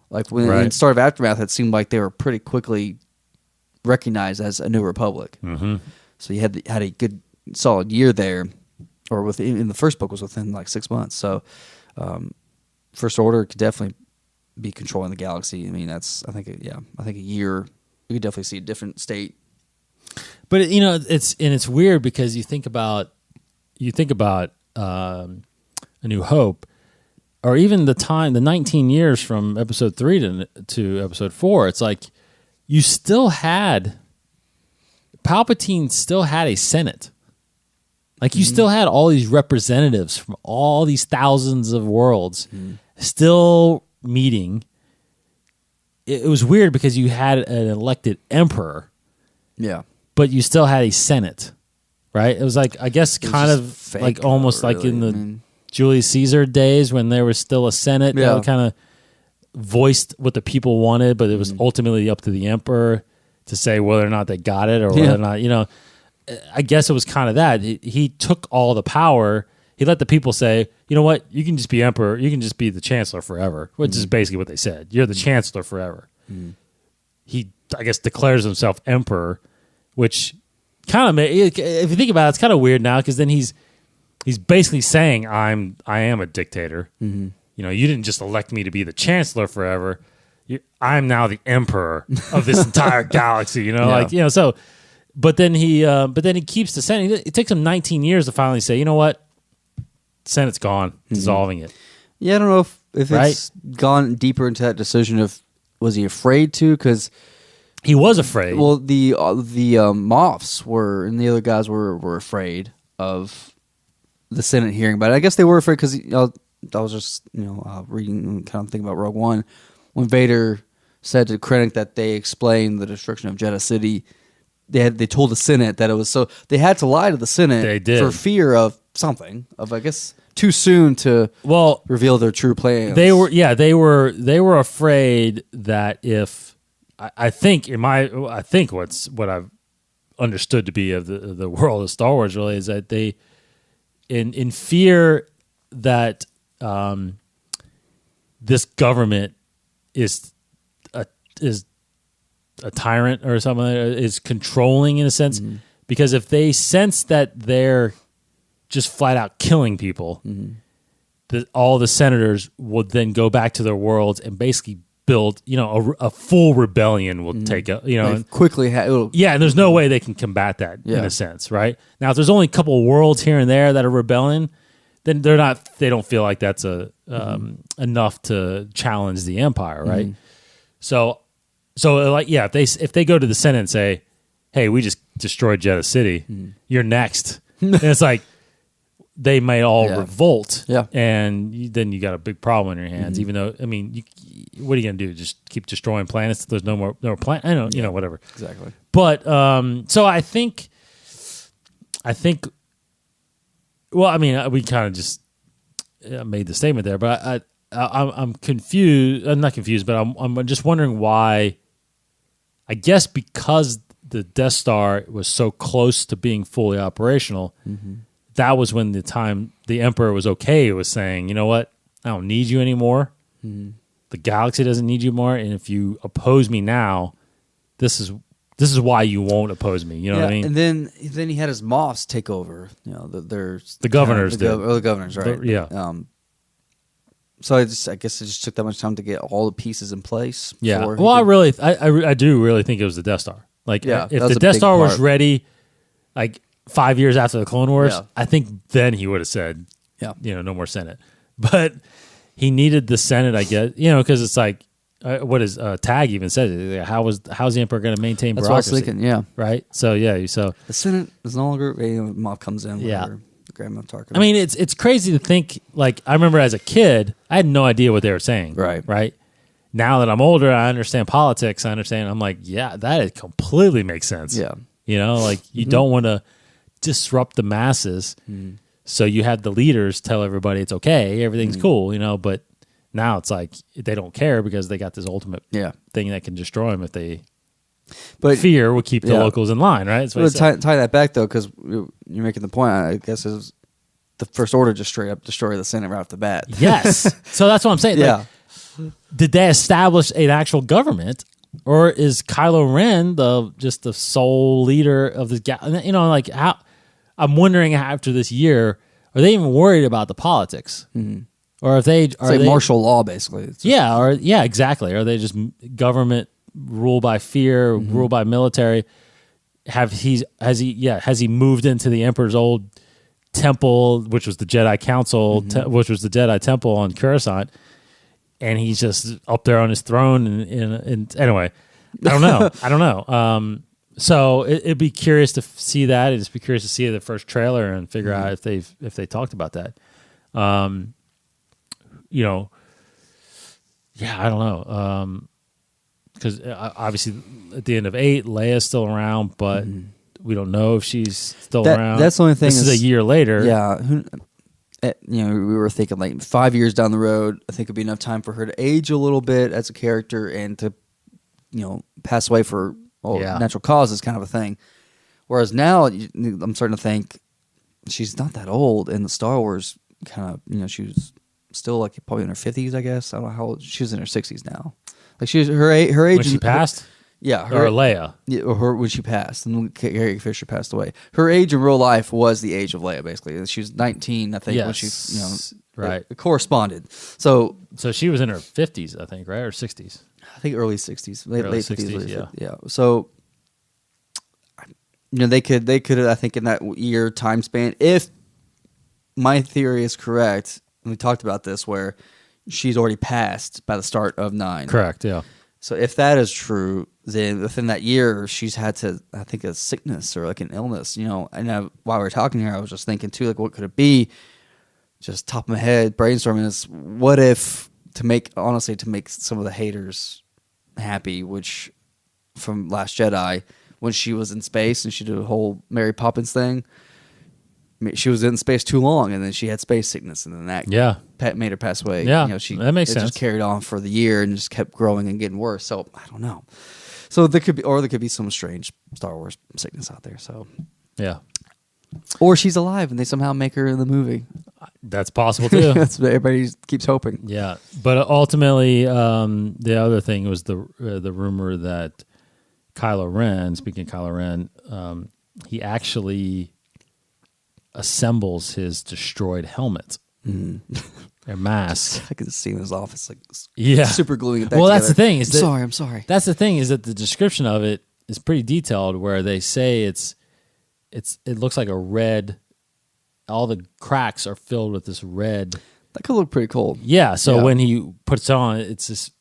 Like when in Start of Aftermath, it seemed like they were pretty quickly recognized as a New Republic. So you had a good solid year there, or in the first book was within like 6 months. So First Order could definitely be controlling the galaxy. I mean, I think a year we could definitely see a different state. But it's weird because you think about A New Hope. Or even the 19 years from episode 3 to episode 4, it's like Palpatine still had a Senate. Like you still had all these representatives from all these thousands of worlds still meeting. It was weird because you had an elected emperor. Yeah. But you still had a Senate, right? It was like, I guess, kind of fake, like almost really, like in the Julius Caesar days when there was still a Senate that kind of voiced what the people wanted, but it was ultimately up to the emperor to say whether or not they got it or whether or not, I guess it was kind of that. He took all the power. He let the people say, you know what, you can just be emperor, you can just be the chancellor forever, which is basically what they said. You're the chancellor forever. He, I guess, declares himself emperor, which kind of, if you think about it, it's kind of weird now because then he's basically saying I am a dictator. You didn't just elect me to be the chancellor forever. I'm now the emperor of this entire galaxy. So. But then he keeps the Senate. It takes him 19 years to finally say, you know what, Senate's gone, dissolving it. Yeah, I don't know if it's gone deeper into that decision of was he afraid to? Because he was afraid. Well, the Moffs were and the other guys were afraid of the Senate hearing, but I guess they were afraid because I was just reading, kind of thinking about Rogue One when Vader said to Krennic that they explained the destruction of Jedha City they told the Senate that it was so they had to lie to the Senate. They did. For fear of something of I guess too soon to reveal their true plans. They were afraid that if I think what I've understood to be of the world of Star Wars really is that they in fear that this government is a tyrant or something, is controlling in a sense, because if they sense that they're just flat out killing people, all the senators would then go back to their worlds and basically build, a full rebellion will take a, quickly. And there's no way they can combat that in a sense, right? Now, if there's only a couple of worlds here and there that are rebelling, then they don't feel like that's enough to challenge the Empire, right? So if they go to the Senate and say, "Hey, we just destroyed Jeddah City, you're next," and it's like they might all revolt, and then you got a big problem on your hands. Even though, I mean, what are you gonna do? Just keep destroying planets? There's no more planet. I know, whatever. Exactly. But so I think. Well, I mean, we kind of just made the statement there, but I'm confused. I'm not confused, but I'm just wondering why. I guess because the Death Star was so close to being fully operational, that was when the Emperor was okay with saying, "You know what? I don't need you anymore. The galaxy doesn't need you more, and if you oppose me now, this is why you won't oppose me." You know what I mean? And then he had his Moffs take over. The governors the governors, right? So I guess it just took that much time to get all the pieces in place. Yeah. Well, I do really think it was the Death Star. Like, if the Death Star was ready, like 5 years after the Clone Wars, I think then he would have said, no more Senate. But he needed the Senate, I guess, because it's like, what is Tag even said? How's the Emperor going to maintain bureaucracy? That's what I was thinking. Right. So the Senate is no longer. Moff comes in. Whatever. Grand Moff Tarkin. I mean, it's crazy to think. Like, I remember as a kid, I had no idea what they were saying. Right. Now that I'm older, I understand politics. I'm like, that completely makes sense. Yeah. Like you don't want to disrupt the masses, so you have the leaders tell everybody it's okay, everything's cool. But now it's like they don't care because they got this ultimate thing that can destroy them if they. But fear will keep the locals in line, right? But tie that back though, because you're making the point. I guess is the First Order just straight up destroy the Senate right off the bat. Yes, so that's what I'm saying. Like, did they establish an actual government, or is Kylo Ren just the sole leader of the? Like how? I'm wondering after this year, are they even worried about the politics, or if they are martial law basically? Exactly. Are they just government? Rule by fear, rule by military. Has he moved into the Emperor's old temple, which was the Jedi Council, which was the Jedi Temple on Coruscant, and he's just up there on his throne. And anyway, I don't know. So it'd be curious to see that. It'd just be curious to see the first trailer and figure out if they talked about that. I don't know. Because obviously at the end of 8, Leia's still around, but we don't know if she's still around. That's the only thing. This is a year later. Yeah. We were thinking like 5 years down the road, I think it'd be enough time for her to age a little bit as a character and to, pass away for natural causes kind of a thing. Whereas now I'm starting to think she's not that old in the Star Wars kind of, she was still like probably in her 50s, I guess. I don't know how old. She was in her 60s now. Like she was her age when she passed. Or Leia. Yeah, or her when she passed, and when Carrie Fisher passed away. Her age in real life was the age of Leia, basically. She was 19, I think, when she, right. It corresponded. So she was in her 50s, I think, right, or 60s. I think early 60s, late 50s, yeah. So, they could, I think, in that year time span, if my theory is correct, and we talked about this, where she's already passed by the start of 9. Correct, yeah. So if that is true, then within that year, she's had to, I think, a sickness or like an illness, And while we were talking here, I was just thinking too, like, what could it be? Just top of my head, brainstorming is, what if to make some of the haters happy, which from Last Jedi, when she was in space and she did a whole Mary Poppins thing. She was in space too long, and then she had space sickness, and then that made her pass away. Yeah, that makes sense. Just carried on for the year and just kept growing and getting worse. So I don't know. So there could be some strange Star Wars sickness out there. So yeah, or she's alive and they somehow make her in the movie. That's possible too. That's what everybody keeps hoping. Yeah, but ultimately, the other thing was the rumor that Kylo Ren. Speaking of Kylo Ren, he actually assembles his destroyed helmet or mask. I can see him in his office, like super gluing it back together. That's the thing. I'm sorry. That's the thing is that the description of it is pretty detailed. Where they say it looks like a red. All the cracks are filled with this red. That could look pretty cool. Yeah. So when he puts it on, it's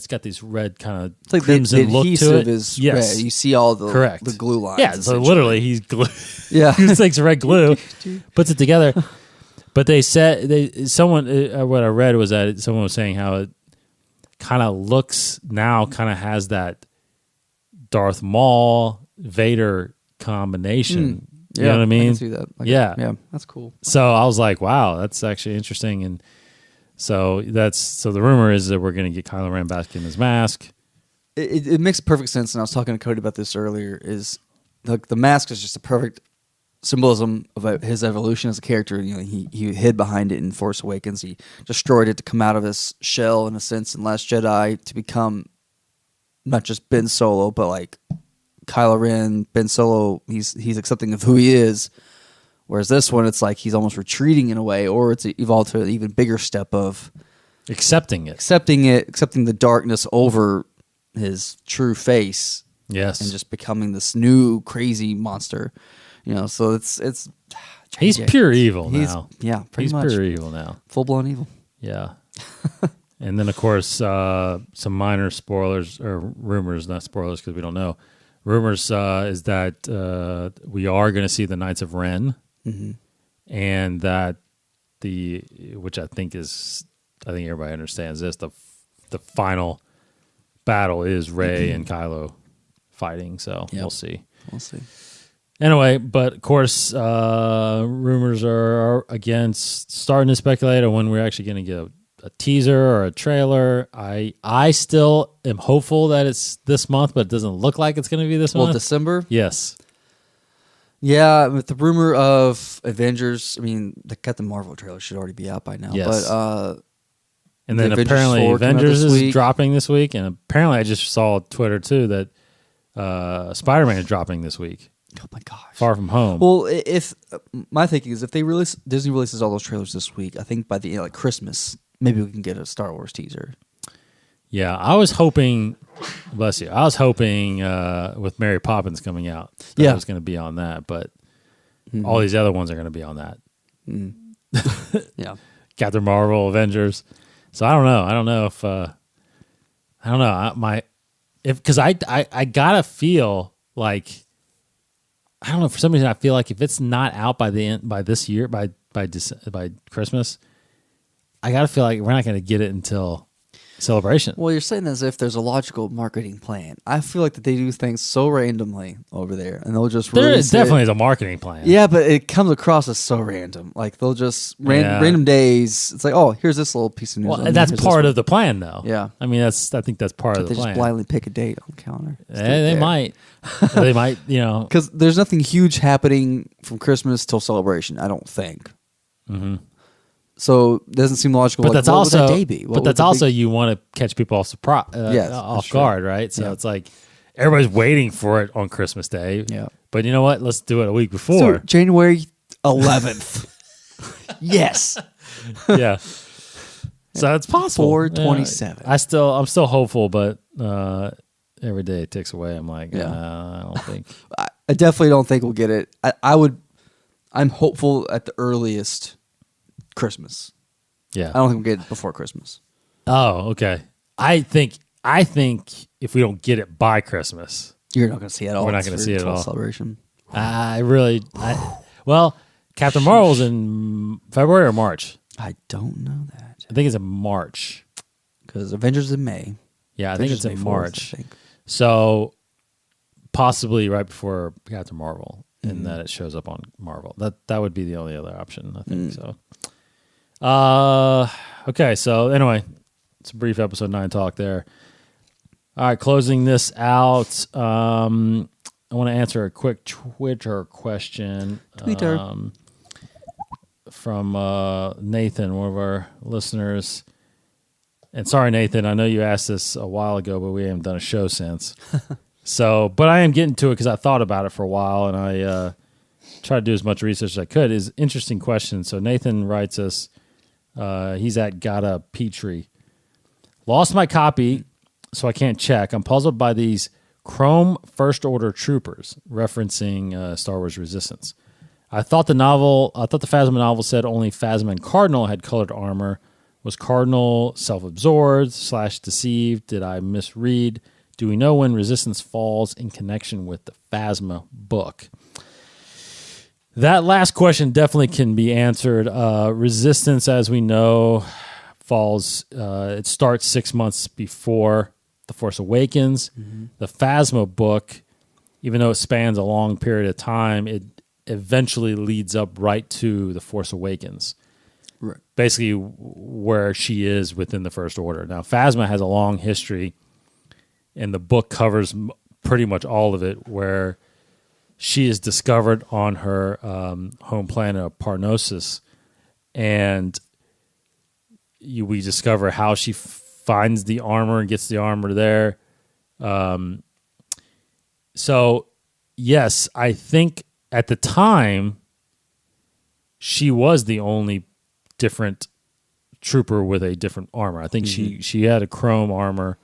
got these red kind of like crimson the look to it. Is red. You see all the glue lines. Yeah. So literally, he's glue. Yeah. He takes red glue, puts it together. But they said what I read was that someone was saying how it kind of has that Darth Maul Vader combination. You know what I mean? I can see that. Yeah, that's cool. So I was like, wow, that's actually interesting. And so the rumor is that we're going to get Kylo Ren back in his mask. It makes perfect sense. And I was talking to Cody about this earlier. Is the mask is just a perfect symbolism of his evolution as a character. You know, he hid behind it in Force Awakens. He destroyed it to come out of his shell in a sense in Last Jedi to become not just Ben Solo, but like Kylo Ren, Ben Solo. He's accepting of who he is. Whereas this one, it's like he's almost retreating in a way, or it's evolved to an even bigger step of accepting accepting the darkness over his true face. Yes, and just becoming this new crazy monster. You know, so it's he's pure evil now. Yeah, pretty much. He's pure evil now. Full blown evil. Yeah. And then of course some minor spoilers or rumors, not spoilers because we don't know. Rumors is that we are going to see the Knights of Ren, and that which I think everybody understands this. The final battle is Rey and Kylo fighting. So we'll see. We'll see. Anyway, but of course, rumors are again starting to speculate on when we're actually going to get a teaser or a trailer. I still am hopeful that it's this month, but it doesn't look like it's going to be this month. Well, December? Yes. Yeah, with the rumor of Avengers, I mean, the Captain Marvel trailer should already be out by now. Yes. But and then apparently Avengers is dropping this week, and apparently I just saw on Twitter too that Spider-Man is dropping this week. Oh my gosh! Far From Home. Well, if my thinking is if Disney releases all those trailers this week, I think by the like Christmas, maybe we can get a Star Wars teaser. Yeah, I was hoping. Bless you. I was hoping with Mary Poppins coming out, I was going to be on that, but all these other ones are going to be on that. Yeah, Captain Marvel, Avengers. So I don't know. I don't know if because I gotta feel like. I don't know. For some reason, I feel like if it's not out by this year, by Christmas, I gotta feel like we're not going to get it until Celebration. Well, you're saying as if there's a logical marketing plan. I feel like that they do things so randomly over there, and they'll just there is definitely a marketing plan. Yeah, but it comes across as so random. Like they'll just random days. It's like, oh, here's this little piece of news. Well, that's part of the plan, though. Yeah, I mean, I think that's part of the plan. They just blindly pick a date on the calendar. They might. They might, because there's nothing huge happening from Christmas till Celebration. I don't think. Mm-hmm. So it doesn't seem logical. But like, that's also, would that day be? But that's also you want to catch people off guard, right? So it's like everybody's waiting for it on Christmas Day. Yeah. But you know what? Let's do it a week before. So January 11th. Yes. Yeah. So it's possible. 4/27. I'm still hopeful, but every day it ticks away. I'm like, I don't think. I definitely don't think we'll get it. I'm hopeful at the earliest Christmas. Yeah. I don't think we'll get it before Christmas. Oh, okay. I think if we don't get it by Christmas, you're not going to see it at all. We're not going to see it at all. Celebration. Well, Captain Marvel's in February or March? I don't know that. I think it's in March. Because Avengers in May. Yeah, I think it's in March. So possibly right before Captain Marvel, in that it shows up on Marvel. That would be the only other option, I think. So, okay. So anyway, it's a brief episode 9 talk there. All right, closing this out. I want to answer a quick Twitter question. From Nathan, one of our listeners. And sorry, Nathan, I know you asked this a while ago, but we haven't done a show since. But I am getting to it because I thought about it for a while, and I tried to do as much research as I could. It's an interesting question. So Nathan writes us, he's at Gotta Petrie. Lost my copy, so I can't check. I'm puzzled by these chrome First Order troopers, referencing Star Wars Resistance. I thought the Phasma novel said only Phasma and Cardinal had colored armor. Was Cardinal self-absorbed / deceived? Did I misread? Do we know when Resistance falls in connection with the Phasma book? That last question definitely can be answered. Resistance, as we know, falls. It starts 6 months before The Force Awakens. Mm-hmm. The Phasma book, even though it spans a long period of time, it eventually leads up right to The Force Awakens. Right. Basically where she is within the First Order. Now, Phasma has a long history, and the book covers pretty much all of it, where she is discovered on her home planet of Parnassus, and we discover how she finds the armor and gets the armor there. So, yes, I think at the time, she was the only different trooper with a different armor. I think she had a chrome armor.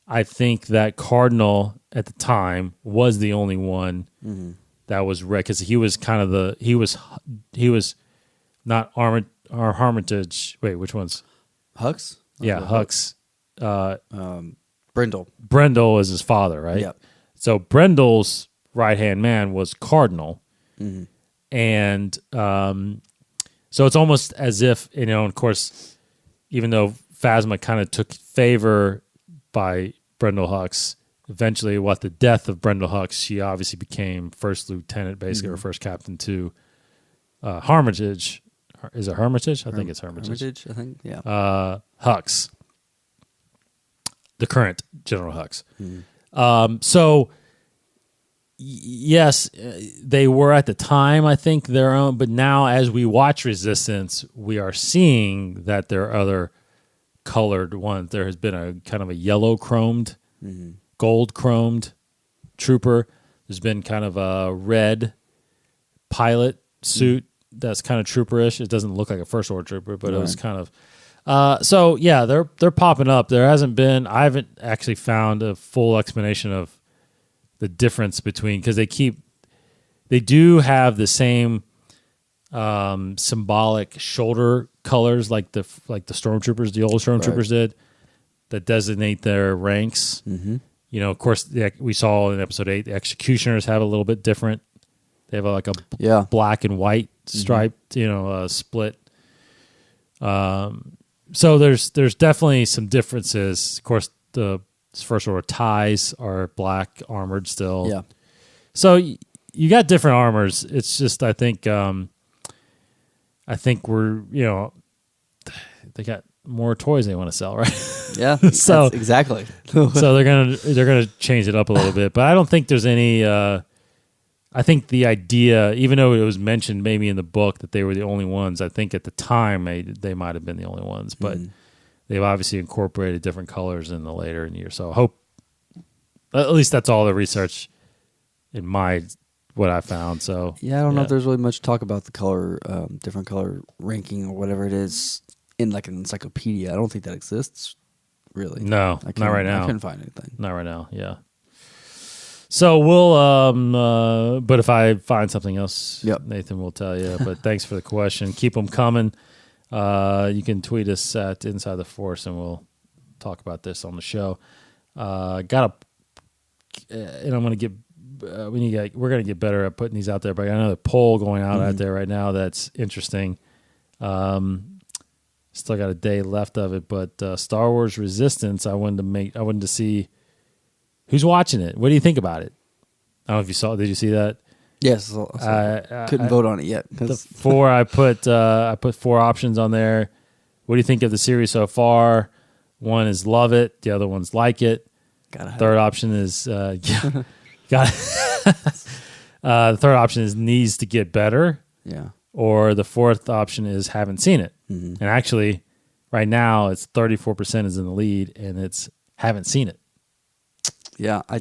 I think that Cardinal at the time was the only one that was red, because he was kind of he was not Armitage. Wait, which one's Hux? Yeah, Hux. Brindle. Brindle is his father, right? Yep. So Brindle's right-hand man was Cardinal. And so it's almost as if, of course, even though Phasma kind of took favor by Brindle Hux, eventually, the death of Brindle Hux, she obviously became first lieutenant, basically, or first captain to Hermitage. Is it Hermitage? I think it's Hermitage. Hermitage, I think, yeah. Hux. The current General Hux. So, yes, they were at the time, I think, their own, but now as we watch Resistance, we are seeing that there are other colored ones. There has been a kind of a yellow chromed, gold chromed trooper. There's been kind of a red pilot suit that's kind of trooperish. It doesn't look like a First Order trooper, but it was kind of... so, yeah, they're popping up. I haven't actually found a full explanation of the difference between, because they do have the same symbolic shoulder colors like the stormtroopers, the old stormtroopers did, that designate their ranks. Of course, we saw in episode 8, the executioners have a little bit different. They have like a black and white striped, split. So there's definitely some differences. Of course, the First Order ties are black armored still. Yeah. So you got different armors. It's just I think we're they got more toys they want to sell, right? Yeah. So exactly. So they're gonna change it up a little bit, but I don't think there's any. I think the idea, even though it was mentioned maybe in the book that they were the only ones, I think at the time they might have been the only ones, but they've obviously incorporated different colors in the later years. So I hope, at least that's all the research in what I found. So yeah, I don't know if there's really much talk about the color, different color ranking or whatever it is in like an encyclopedia. I don't think that exists really. No, not right now. I couldn't find anything. Not right now. Yeah. So we'll, but if I find something else, Nathan will tell you. But thanks for the question. Keep them coming. You can tweet us at Inside the Force, and we'll talk about this on the show. And I'm going to get. We're going to get better at putting these out there. But I got another poll going out there right now that's interesting. Still got a day left of it, but Star Wars Resistance. I wanted to see who's watching it. What do you think about it? I don't know if you saw. Did you see that? Yes, so couldn't vote on it yet. The 4 I put 4 options on there. What do you think of the series so far? One is love it. The other one's like it. Third option is the third option is needs to get better. Yeah. Or the fourth option is haven't seen it. Mm-hmm. And actually, right now it's 34% is in the lead, and it's haven't seen it. Yeah. Yep.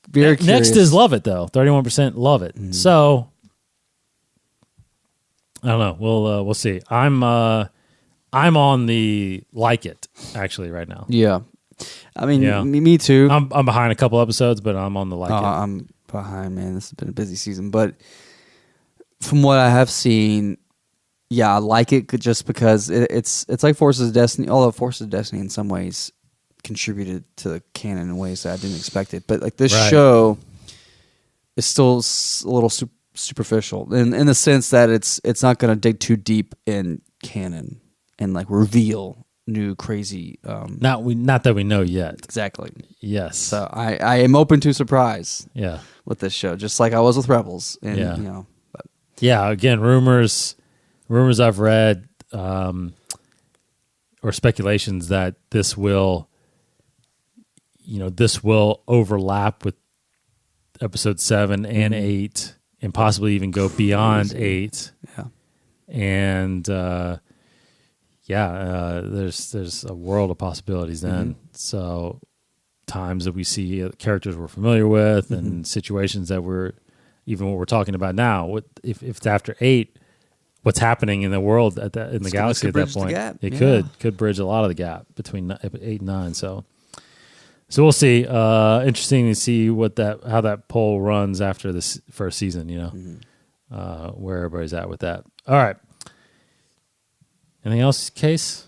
Very curious. Next is love it though. 31% love it. Mm-hmm. So I don't know. We'll see. I'm on the like it actually right now. Yeah. I mean, me too. I'm behind a couple episodes, but I'm on the like it. I'm behind, man. This has been a busy season, but from what I have seen, yeah, I like it just because it's like Forces of Destiny. Although Forces of Destiny in some ways contributed to the canon in ways that I didn't expect it, but like this show is still a little superficial in the sense that it's not going to dig too deep in canon and like reveal new crazy. Not that we know yet. Exactly. Yes. So I am open to surprise. Yeah. With this show, just like I was with Rebels, and But again, rumors I've read or speculations that this will overlap with episode 7 and 8, and possibly even go beyond 8. Yeah, and there's a world of possibilities then. Mm-hmm. So times that we see characters we're familiar with, and situations that we're even what we're talking about now. If it's after 8, what's happening in the world in the galaxy at that point? It could bridge a lot of the gap between 8 and 9. So we'll see. Interesting to see how that poll runs after this first season. Where everybody's at with that. All right. Anything else, Case?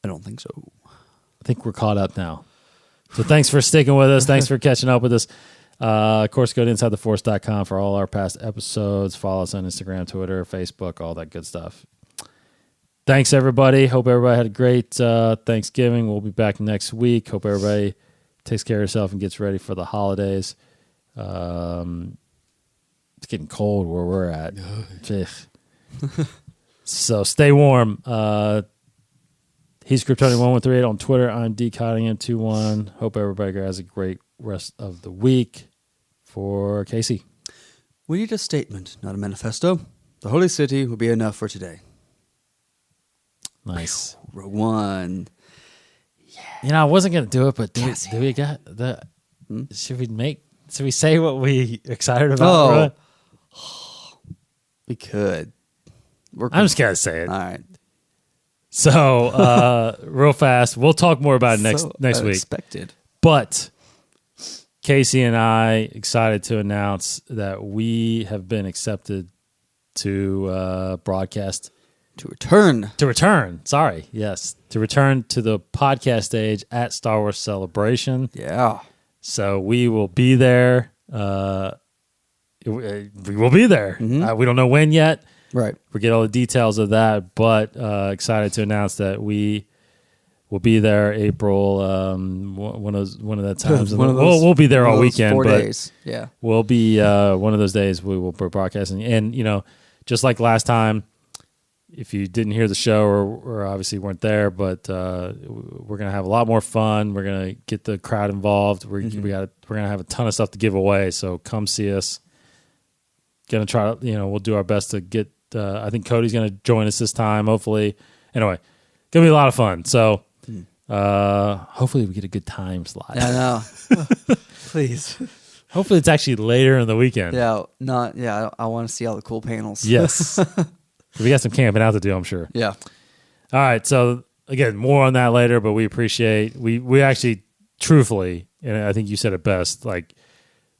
I don't think so. I think we're caught up now. So thanks for sticking with us. Thanks for catching up with us. Of course, go to InsideTheForce.com for all our past episodes. Follow us on Instagram, Twitter, Facebook, all that good stuff. Thanks, everybody. Hope everybody had a great Thanksgiving. We'll be back next week. Hope everybody takes care of yourself and gets ready for the holidays. It's getting cold where we're at. So stay warm. He's Kryptonian1138 on Twitter. I'm DCottingham21. Hope everybody has a great rest of the week. For Casey. We need a statement, not a manifesto. The Holy City will be enough for today. Nice. Rogue One. Yeah. I wasn't going to do it, but do we got the... Should we say what we excited about? We could. I'm just going to say it. All right. So, real fast, we'll talk more about it next week. Expected. But Casey and I excited to announce that we have been accepted to broadcast. To return. Sorry. Yes. To return to the podcast stage at Star Wars Celebration. Yeah. So we will be there. We will be there. Mm-hmm. We don't know when yet. Right. We get all the details of that, but excited to announce that we will be there April. One of the times. We'll be there all weekend. 4 but days. Yeah. We'll be one of those days we will be broadcasting. And, just like last time, if you didn't hear the show or obviously weren't there, but we're going to have a lot more fun. We're going to get the crowd involved. We're going to have a ton of stuff to give away. So come see us. Going to try to, we'll do our best to get, I think Cody's going to join us this time, hopefully. Anyway, going to be a lot of fun. So hopefully we get a good time slot. I know. Please. Hopefully it's actually later in the weekend. Yeah. I want to see all the cool panels. Yes. We got some camping out to do, I'm sure. Yeah. All right. So again, more on that later, but we appreciate, we actually truthfully, and I think you said it best, like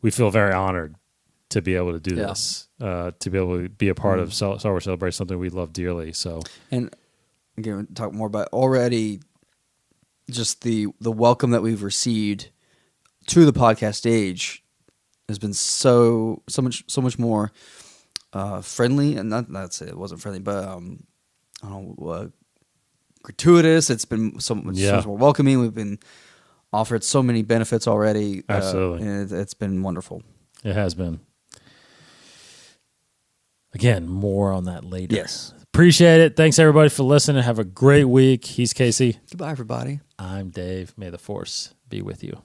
we feel very honored to be able to do this, to be able to be a part of Star Wars Celebration, something we love dearly. So, and again, we'll talk more about already just the welcome that we've received to the podcast stage has been so much more friendly, and not to say it wasn't friendly, but I don't know, gratuitous. It's been so much more welcoming. We've been offered so many benefits already. Absolutely. And it's been wonderful. It has been. Again, more on that later. Yes. Appreciate it. Thanks, everybody, for listening. Have a great week. He's Casey. Goodbye, everybody. I'm Dave. May the Force be with you.